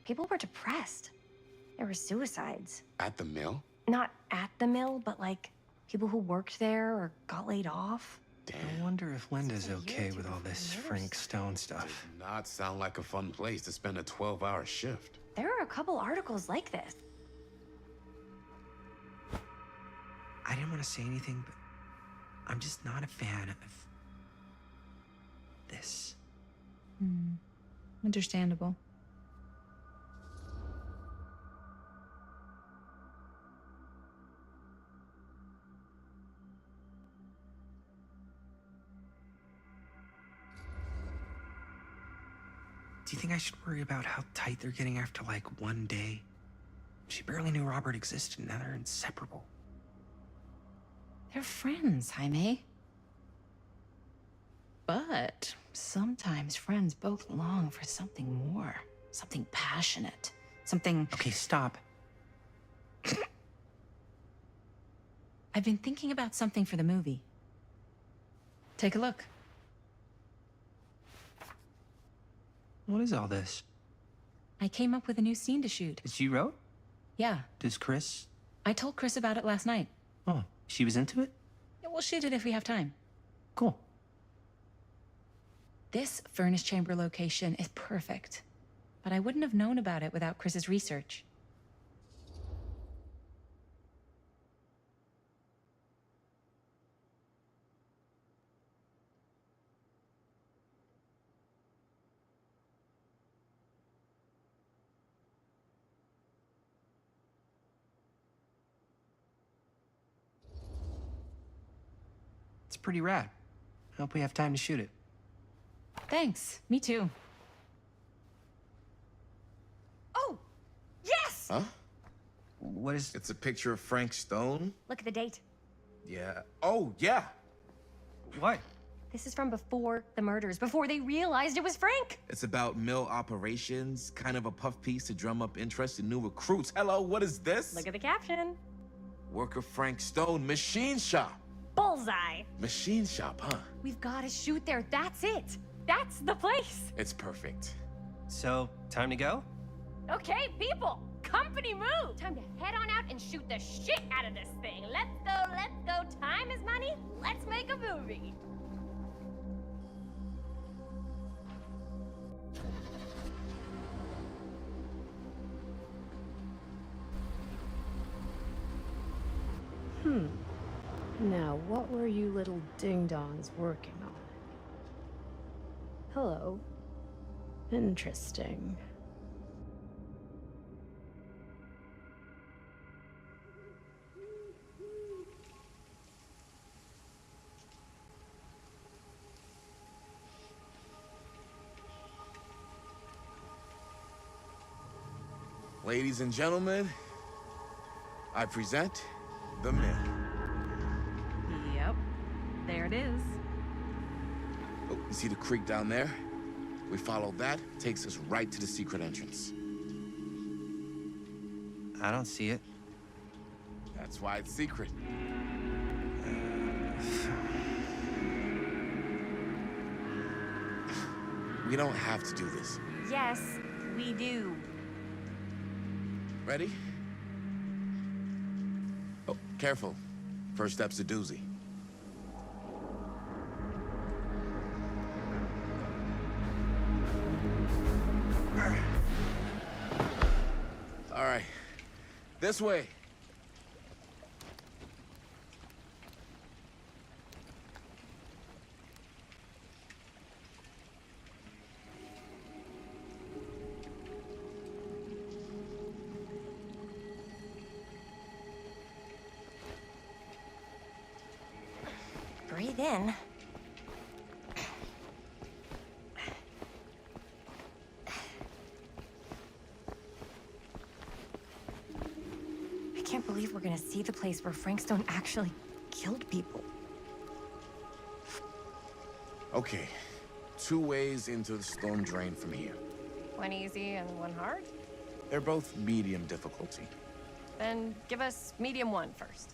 People were depressed. There were suicides. At the mill? Not at the mill, but like people who worked there or got laid off. I wonder if Linda's okay with all this Frank Stone stuff. Does not sound like a fun place to spend a 12-hour shift. There are a couple articles like this. I didn't want to say anything, but I'm just not a fan of this. Understandable. Do you think I should worry about how tight they're getting after like one day? She barely knew Robert existed, and now they're inseparable. They're friends, Jaime. But sometimes friends both long for something more, something passionate, something. Okay, stop. I've been thinking about something for the movie. Take a look. What is all this? I came up with a new scene to shoot. That you wrote? Yeah, Does Chris? I told Chris about it last night. Oh, she was into it? Yeah, we'll shoot it if we have time. Cool. This furnace chamber location is perfect, but I wouldn't have known about it without Chris's research. It's pretty rad. I hope we have time to shoot it. Thanks. Me too. Oh, yes! Huh? What is... It's a picture of Frank Stone? Look at the date. Yeah. Oh, yeah. What? This is from before the murders, before they realized it was Frank. It's about mill operations, kind of a puff piece to drum up interest in new recruits. Hello, what is this? Look at the caption. Worker Frank Stone, machine shop. Bullseye. Machine shop, huh? We've got to shoot there. That's it. That's the place. It's perfect. So, time to go? Okay, people. Company move. Time to head on out and shoot the shit out of this thing. Let's go, let's go. Time is money. Let's make a movie. Now, what were you little ding-dongs working on? Hello. Interesting. Ladies and gentlemen, I present The Mill. Yep. There it is. Oh, you see the creek down there? We follow that, takes us right to the secret entrance. I don't see it. That's why it's secret. We don't have to do this. Yes, we do. Ready? Oh, careful. First step's a doozy. All right. This way. Breathe in. I can't believe we're gonna see the place where Frank Stone actually killed people. Okay. 2 ways into the storm drain from here. One easy and one hard? They're both medium difficulty. Then give us medium one first.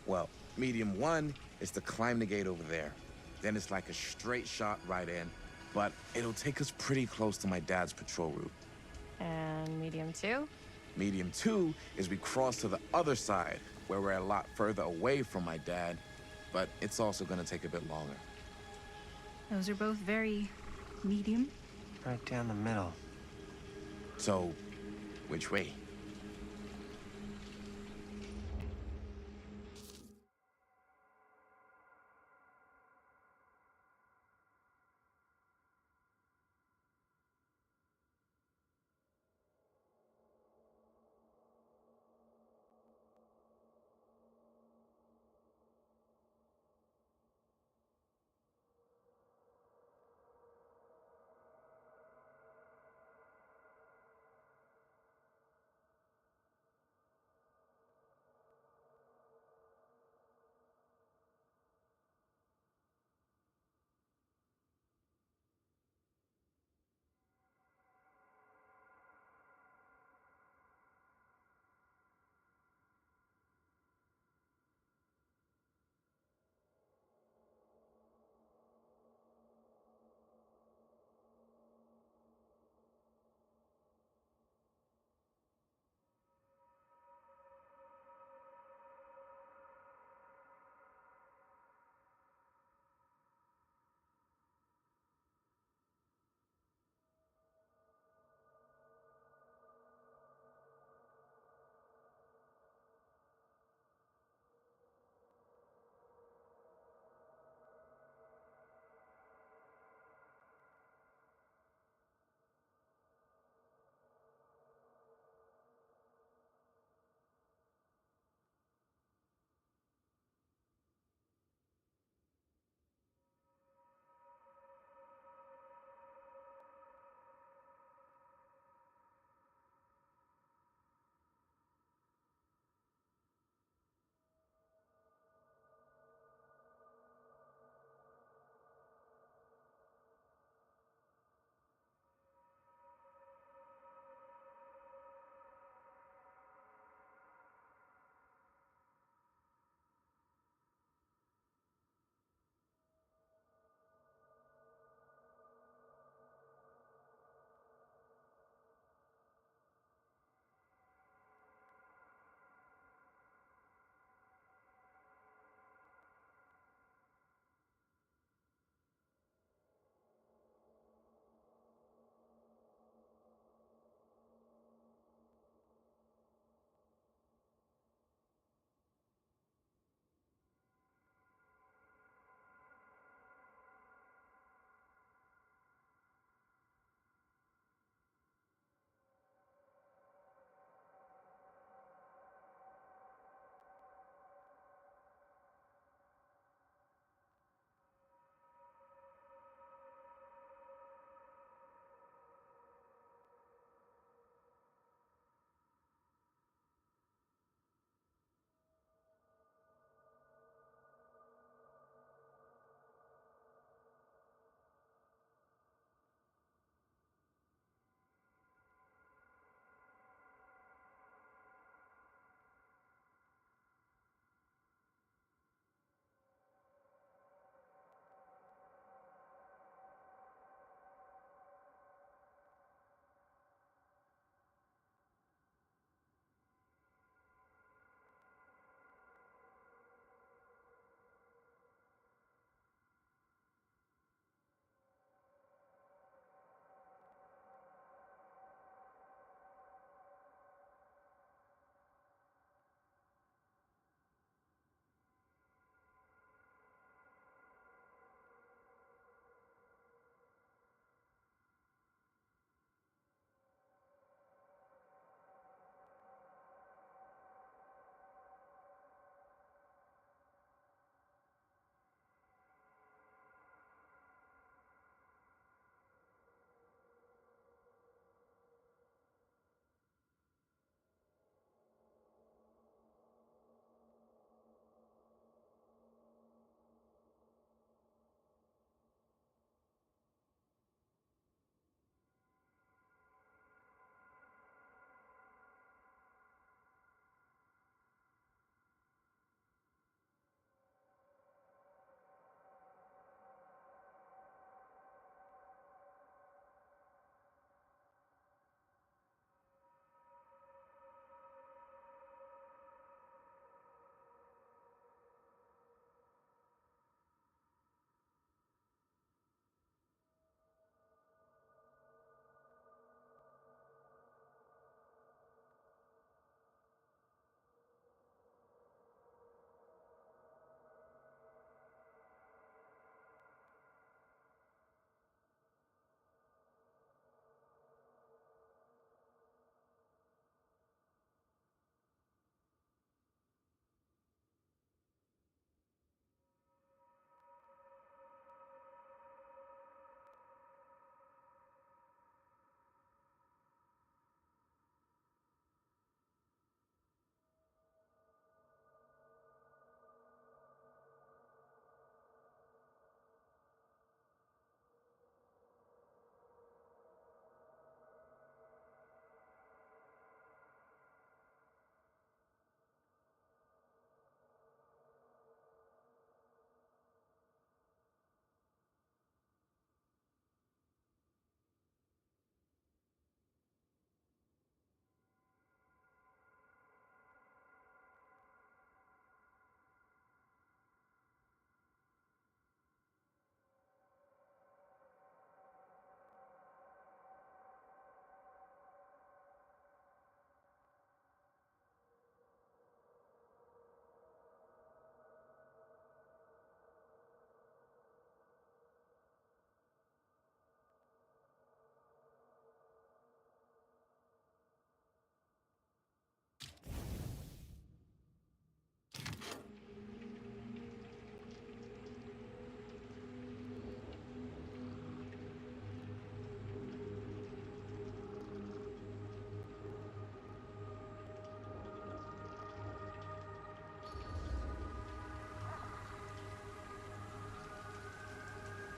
Well, medium 1 is to climb the gate over there. Then it's like a straight shot right in, but it'll take us pretty close to my dad's patrol route. And medium two? Medium 2 is we cross to the other side, where we're a lot further away from my dad, but it's also gonna take a bit longer. Those are both very medium. Right down the middle. So, which way?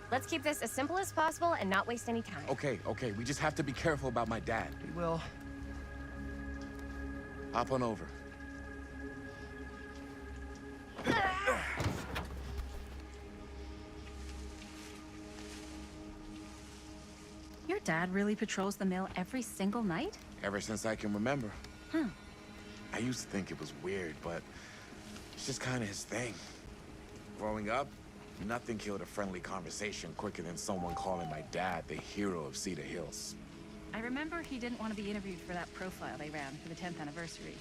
Let's keep this as simple as possible and not waste any time. Okay, we just have to be careful about my dad. We will. Hop on over. Your dad really patrols the mill every single night? Ever since I can remember. Huh. I used to think it was weird, but it's just kind of his thing. Growing up, nothing killed a friendly conversation quicker than someone calling my dad the hero of Cedar Hills. I remember he didn't want to be interviewed for that profile they ran for the 10th anniversary.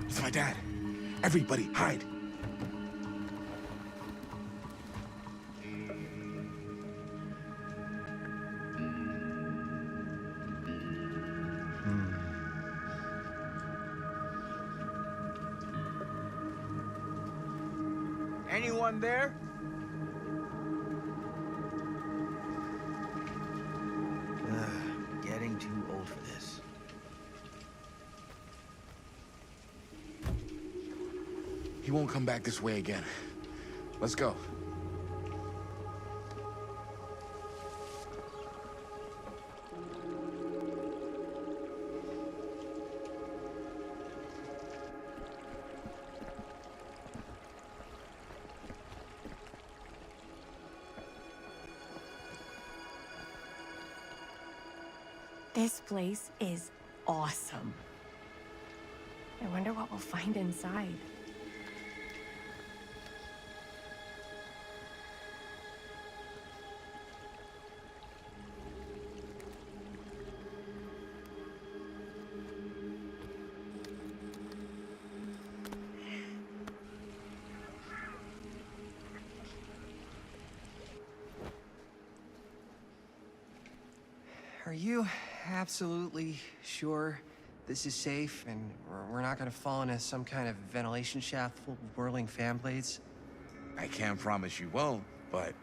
It's my dad. Everybody, hide. Anyone there? Getting too old for this. He won't come back this way again. Let's go. This place is awesome. I wonder what we'll find inside. Are you absolutely sure this is safe and we're not gonna fall into some kind of ventilation shaft full of whirling fan blades? I can't promise you won't, but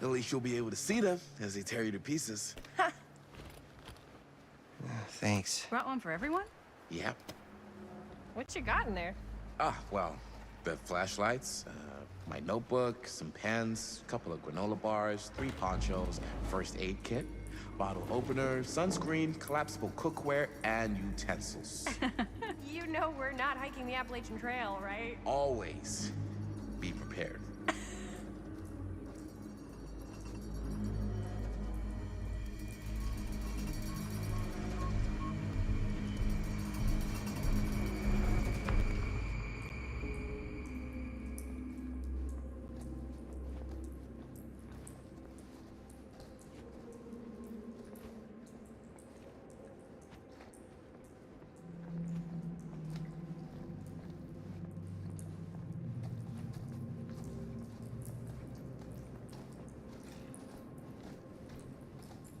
at least you'll be able to see them as they tear you to pieces. Thanks. Brought one for everyone? Yep. What you got in there? Well, the flashlights, my notebook, some pens, a couple of granola bars, 3 ponchos, first aid kit, bottle opener, sunscreen, collapsible cookware, and utensils. You know we're not hiking the Appalachian Trail, right? Always be prepared.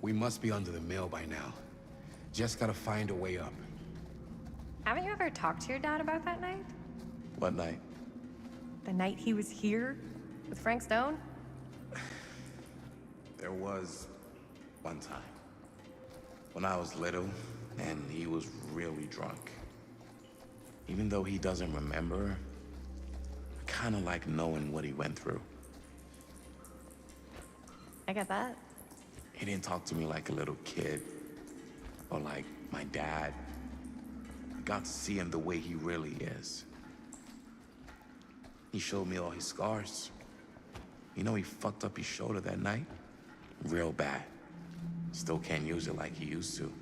We must be under the mill by now. Just gotta find a way up. Haven't you ever talked to your dad about that night? What night? The night he was here with Frank Stone? There was one time when I was little and he was really drunk. Even though he doesn't remember, I kinda like knowing what he went through. I get that. He didn't talk to me like a little kid or like my dad. I got to see him the way he really is. He showed me all his scars. You know, he fucked up his shoulder that night? Real bad. Still can't use it like he used to.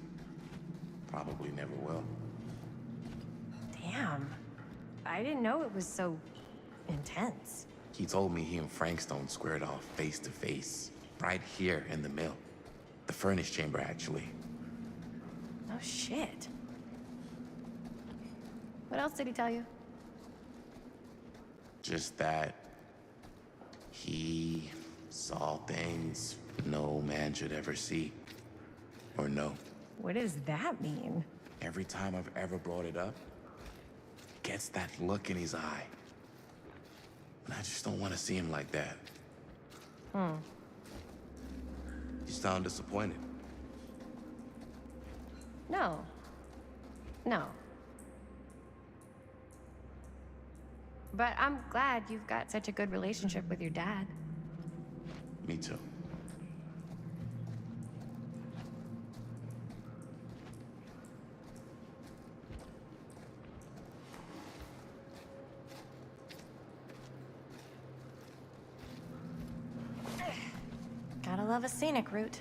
Probably never will. Damn. I didn't know it was so intense. He told me he and Frank Stone squared off face to face, right here in the mill. The furnace chamber, actually. Oh, shit. What else did he tell you? Just that he saw things no man should ever see or know. What does that mean? Every time I've ever brought it up, he gets that look in his eye. And I just don't want to see him like that. You sound disappointed. No. No. But I'm glad you've got such a good relationship with your dad. Me too. Gotta love a scenic route.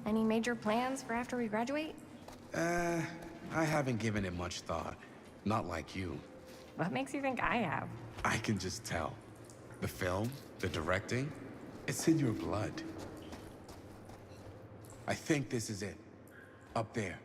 Any major plans for after we graduate? I haven't given it much thought. Not like you. What makes you think I have? I can just tell. The film, the directing, it's in your blood. I think this is it. Up there.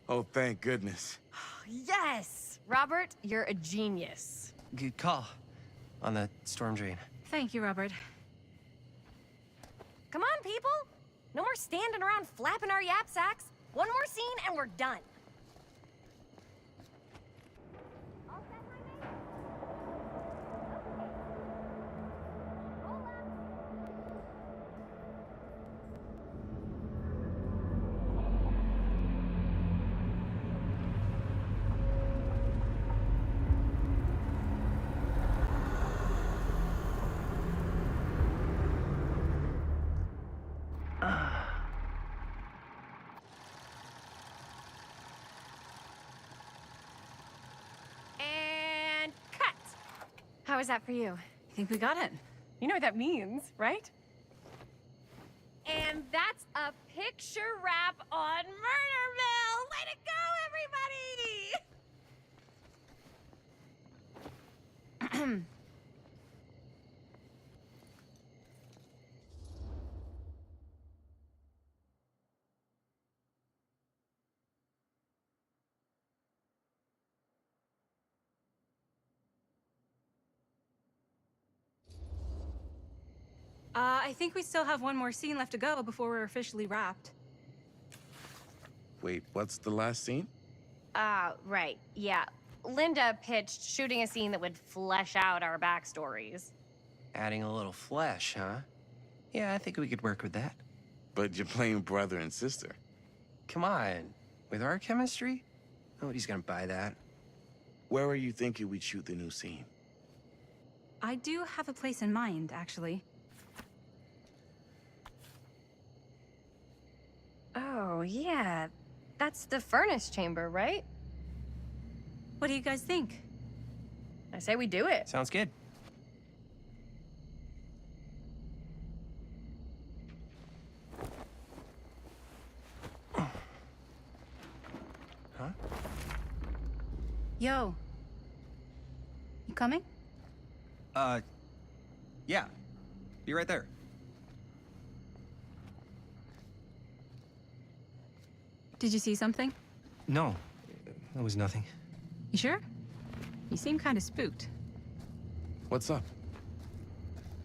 Oh, thank goodness. Yes! Robert, you're a genius. Good call on the storm drain. Thank you, Robert. Come on, people! No more standing around flapping our yap sacks. One more scene and we're done. And cut! How was that for you? I think we got it. You know what that means, right? And that's a picture wrap on Murder Mill! Way to go, everybody! I think we still have one more scene left to go before we're officially wrapped. Wait, what's the last scene? Right, yeah. Linda pitched shooting a scene that would flesh out our backstories. Adding a little flesh, huh? Yeah, I think we could work with that. But you're playing brother and sister. Come on. With our chemistry? Nobody's gonna buy that. Where are you thinking we'd shoot the new scene? I do have a place in mind, actually. Oh, yeah. That's the furnace chamber, right? What do you guys think? I say we do it. Sounds good. Huh? Yo. You coming? Yeah. Be right there. Did you see something? No, that was nothing. You sure? You seem kind of spooked. What's up?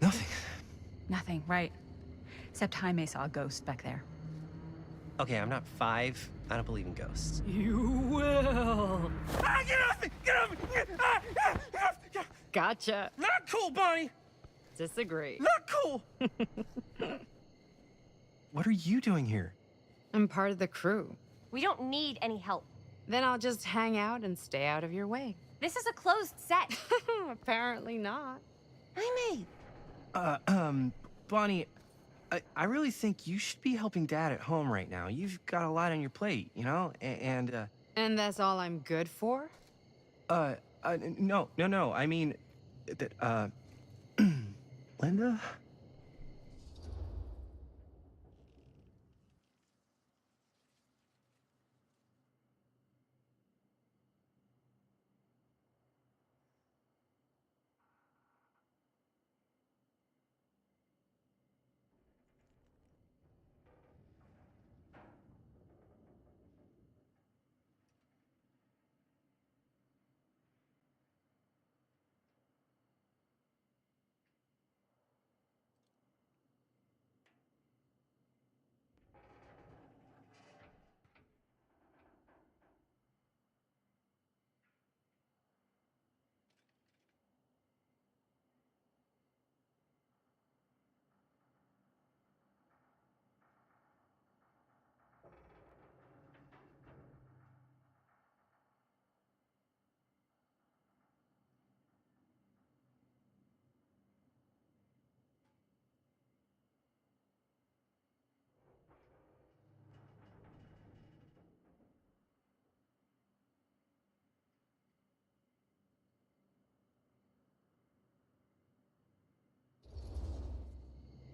Nothing. Nothing, right. Except Jaime saw a ghost back there. Okay, I'm not 5. I don't believe in ghosts. You will. Ah, get off me! Get off me! Ah, ah, ah, ah. Gotcha. Not cool, Bonnie! Disagree. Not cool! What are you doing here? I'm part of the crew. We don't need any help. Then I'll just hang out and stay out of your way. This is a closed set. Apparently not. Jaime! Bonnie, I really think you should be helping Dad at home right now. You've got a lot on your plate, you know? And that's all I'm good for? No. I mean, that, Linda?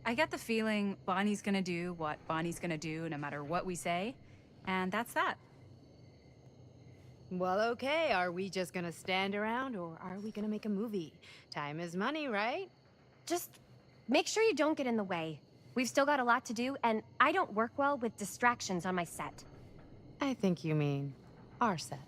I get the feeling Bonnie's gonna do what Bonnie's gonna do no matter what we say, and that's that. Well, okay, are we just gonna stand around or are we gonna make a movie? Time is money, right? Just make sure you don't get in the way. We've still got a lot to do, and I don't work well with distractions on my set. I think you mean our set.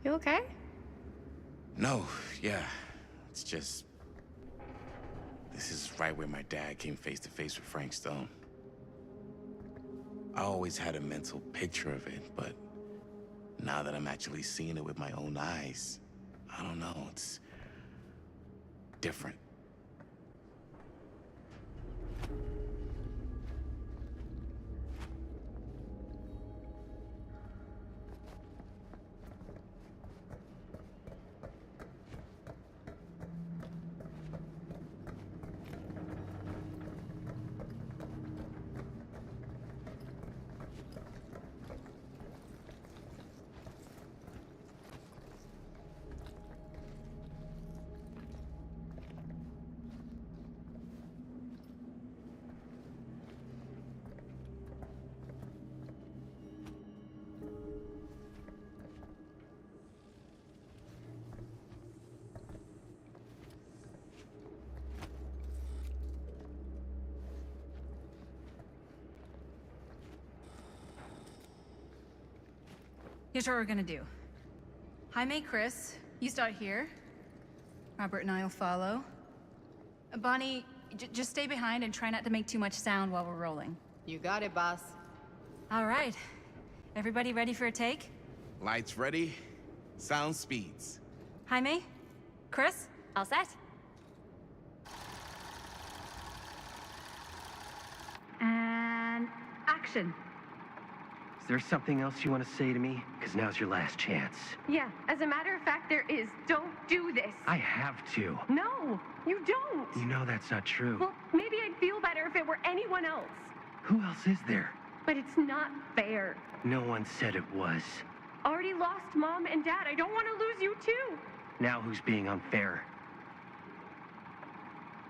You okay? No, yeah. It's just... This is right where my dad came face to face with Frank Stone. I always had a mental picture of it, but now that I'm actually seeing it with my own eyes, I don't know, it's different. Here's what we're gonna do. Jaime, Chris, you start here. Robert and I'll follow. Bonnie, just stay behind and try not to make too much sound while we're rolling. You got it, boss. All right. Everybody ready for a take? Lights ready, sound speeds. Jaime? Chris? All set? And action. Is there something else you want to say to me? Because now's your last chance. Yeah, as a matter of fact, there is. Don't do this. I have to. No, you don't. You know that's not true. Well, maybe I'd feel better if it were anyone else. Who else is there? But it's not fair. No one said it was. Already lost Mom and Dad. I don't want to lose you too. Now who's being unfair?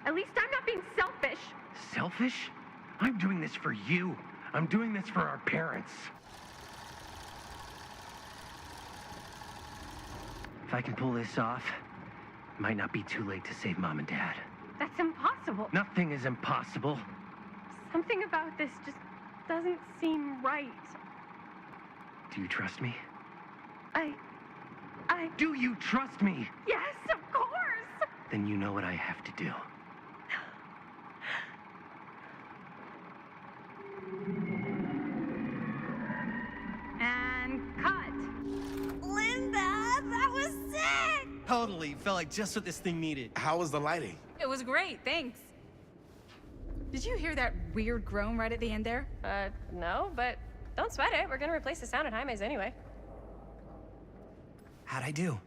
At least I'm not being selfish. Selfish? I'm doing this for you. I'm doing this for our parents. If I can pull this off, it might not be too late to save Mom and Dad. That's impossible. Nothing is impossible. Something about this just doesn't seem right. Do you trust me? I... Do you trust me? Yes, of course! Then you know what I have to do. And cut. Linda, that was sick! Totally. Felt like just what this thing needed. How was the lighting? It was great, thanks. Did you hear that weird groan right at the end there? No, but don't sweat it. We're gonna replace the sound at Jaime's anyway. How'd I do?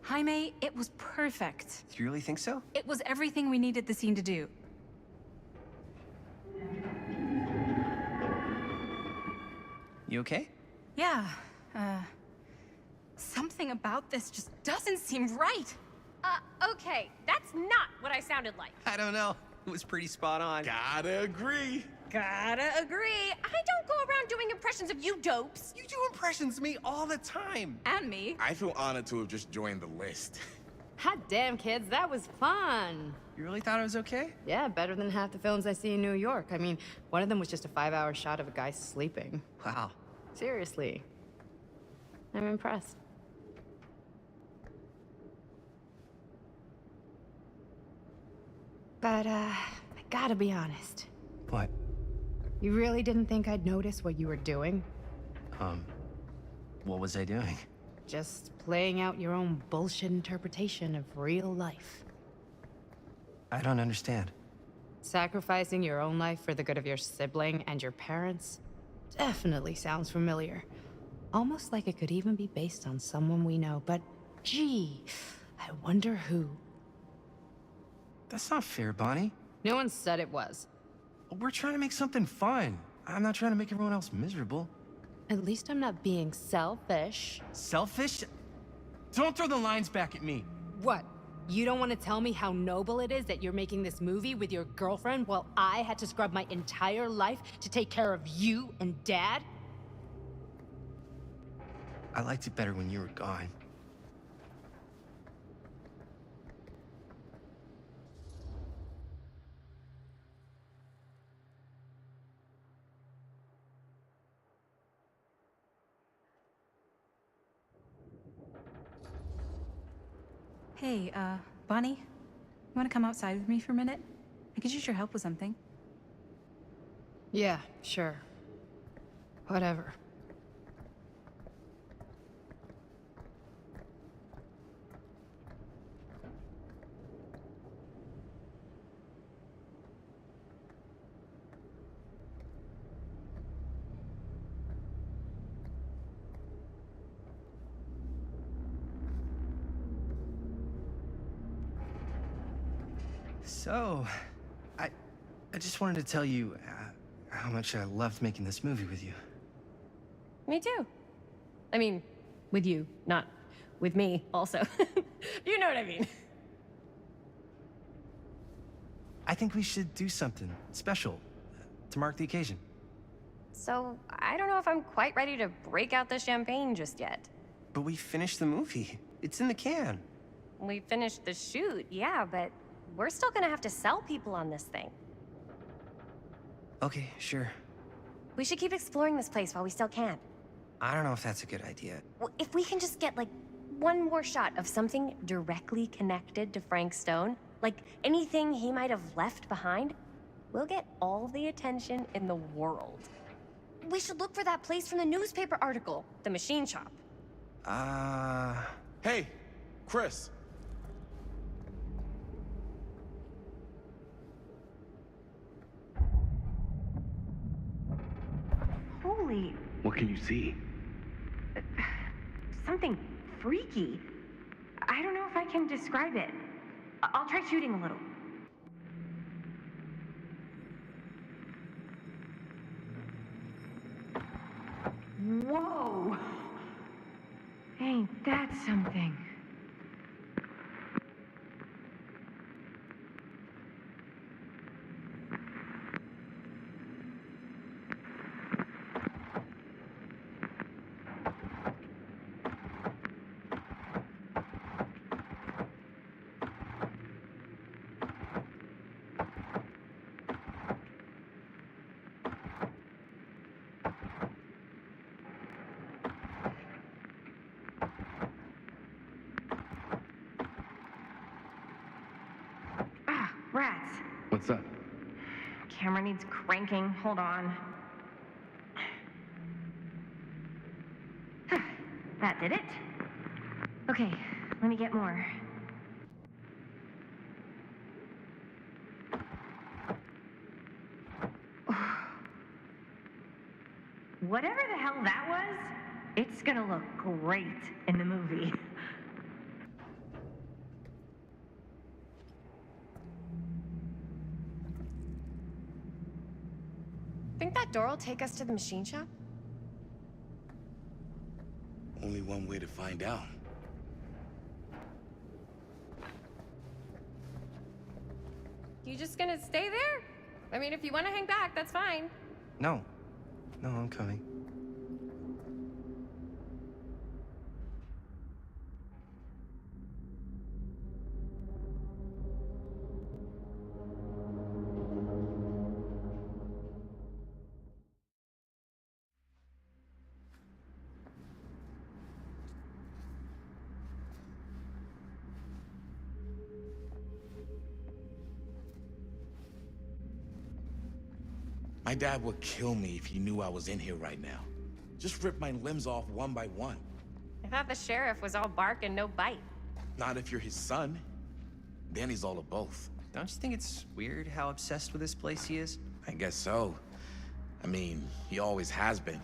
Jaime, it was perfect. Do you really think so? It was everything we needed the scene to do. You okay? Yeah, something about this just doesn't seem right. Okay, that's not what I sounded like. I don't know. It was pretty spot on. Gotta agree. Gotta agree. I don't go around doing impressions of you dopes. You do impressions of me all the time. And me. I feel honored to have just joined the list. Hot damn, kids, that was fun. You really thought it was okay? Yeah, better than half the films I see in New York. I mean, one of them was just a 5-hour shot of a guy sleeping. Wow. Seriously. I'm impressed. But, I gotta be honest. What? You really didn't think I'd notice what you were doing? What was I doing? Just playing out your own bullshit interpretation of real life. I don't understand. Sacrificing your own life for the good of your sibling and your parents definitely sounds familiar. Almost like it could even be based on someone we know, but gee, I wonder who. That's not fair, Bonnie. No one said it was. We're trying to make something fun. I'm not trying to make everyone else miserable. At least I'm not being selfish. Selfish? Don't throw the lines back at me. What? You don't want to tell me how noble it is that you're making this movie with your girlfriend while I had to scrub my entire life to take care of you and Dad? I liked it better when you were gone. Hey, Bonnie, you want to come outside with me for a minute? I could use your help with something. Yeah, sure. Whatever. So, I just wanted to tell you how much I loved making this movie with you. Me too. I mean, with you, not with me, also. You know what I mean. I think we should do something special to mark the occasion. So, I don't know if I'm quite ready to break out the champagne just yet. But we finished the movie. It's in the can. We finished the shoot, yeah, but we're still gonna have to sell people on this thing. Okay, sure. We should keep exploring this place while we still can. I don't know if that's a good idea. Well, if we can just get, like, one more shot of something directly connected to Frank Stone, like anything he might have left behind, we'll get all the attention in the world. We should look for that place from the newspaper article, the machine shop. Hey, Chris. Holy... What can you see? something freaky. I don't know if I can describe it. I'll try shooting a little. Whoa! Ain't that something? Rats. What's up? Camera needs cranking. Hold on. That did it. Okay, let me get more. Whatever the hell that was, it's gonna look great in the movie. Think that door will take us to the machine shop? Only one way to find out. You just gonna stay there? I mean, if you want to hang back, that's fine. No. No, I'm coming. My dad would kill me if he knew I was in here right now. Just rip my limbs off one by one. I thought the sheriff was all bark and no bite. Not if you're his son. Then he's all of both. Don't you think it's weird how obsessed with this place he is? I guess so. I mean, he always has been,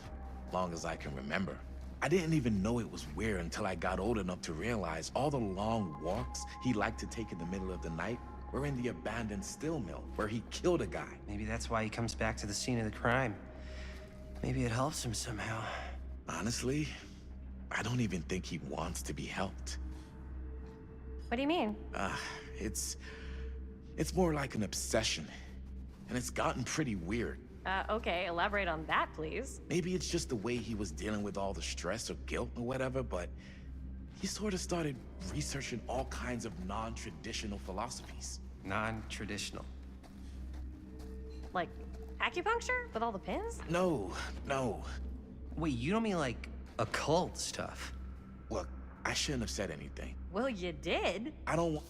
long as I can remember. I didn't even know it was weird until I got old enough to realize all the long walks he liked to take in the middle of the night were in the abandoned steel mill, where he killed a guy. Maybe that's why he comes back to the scene of the crime. Maybe it helps him somehow. Honestly, I don't even think he wants to be helped. What do you mean? It's more like an obsession. And it's gotten pretty weird. Okay, elaborate on that, please. Maybe it's just the way he was dealing with all the stress or guilt or whatever, but he sort of started researching all kinds of non-traditional philosophies. Non-traditional. Like acupuncture with all the pins? No. Wait, you don't mean like occult stuff? Look, I shouldn't have said anything. Well, you did. I don't want...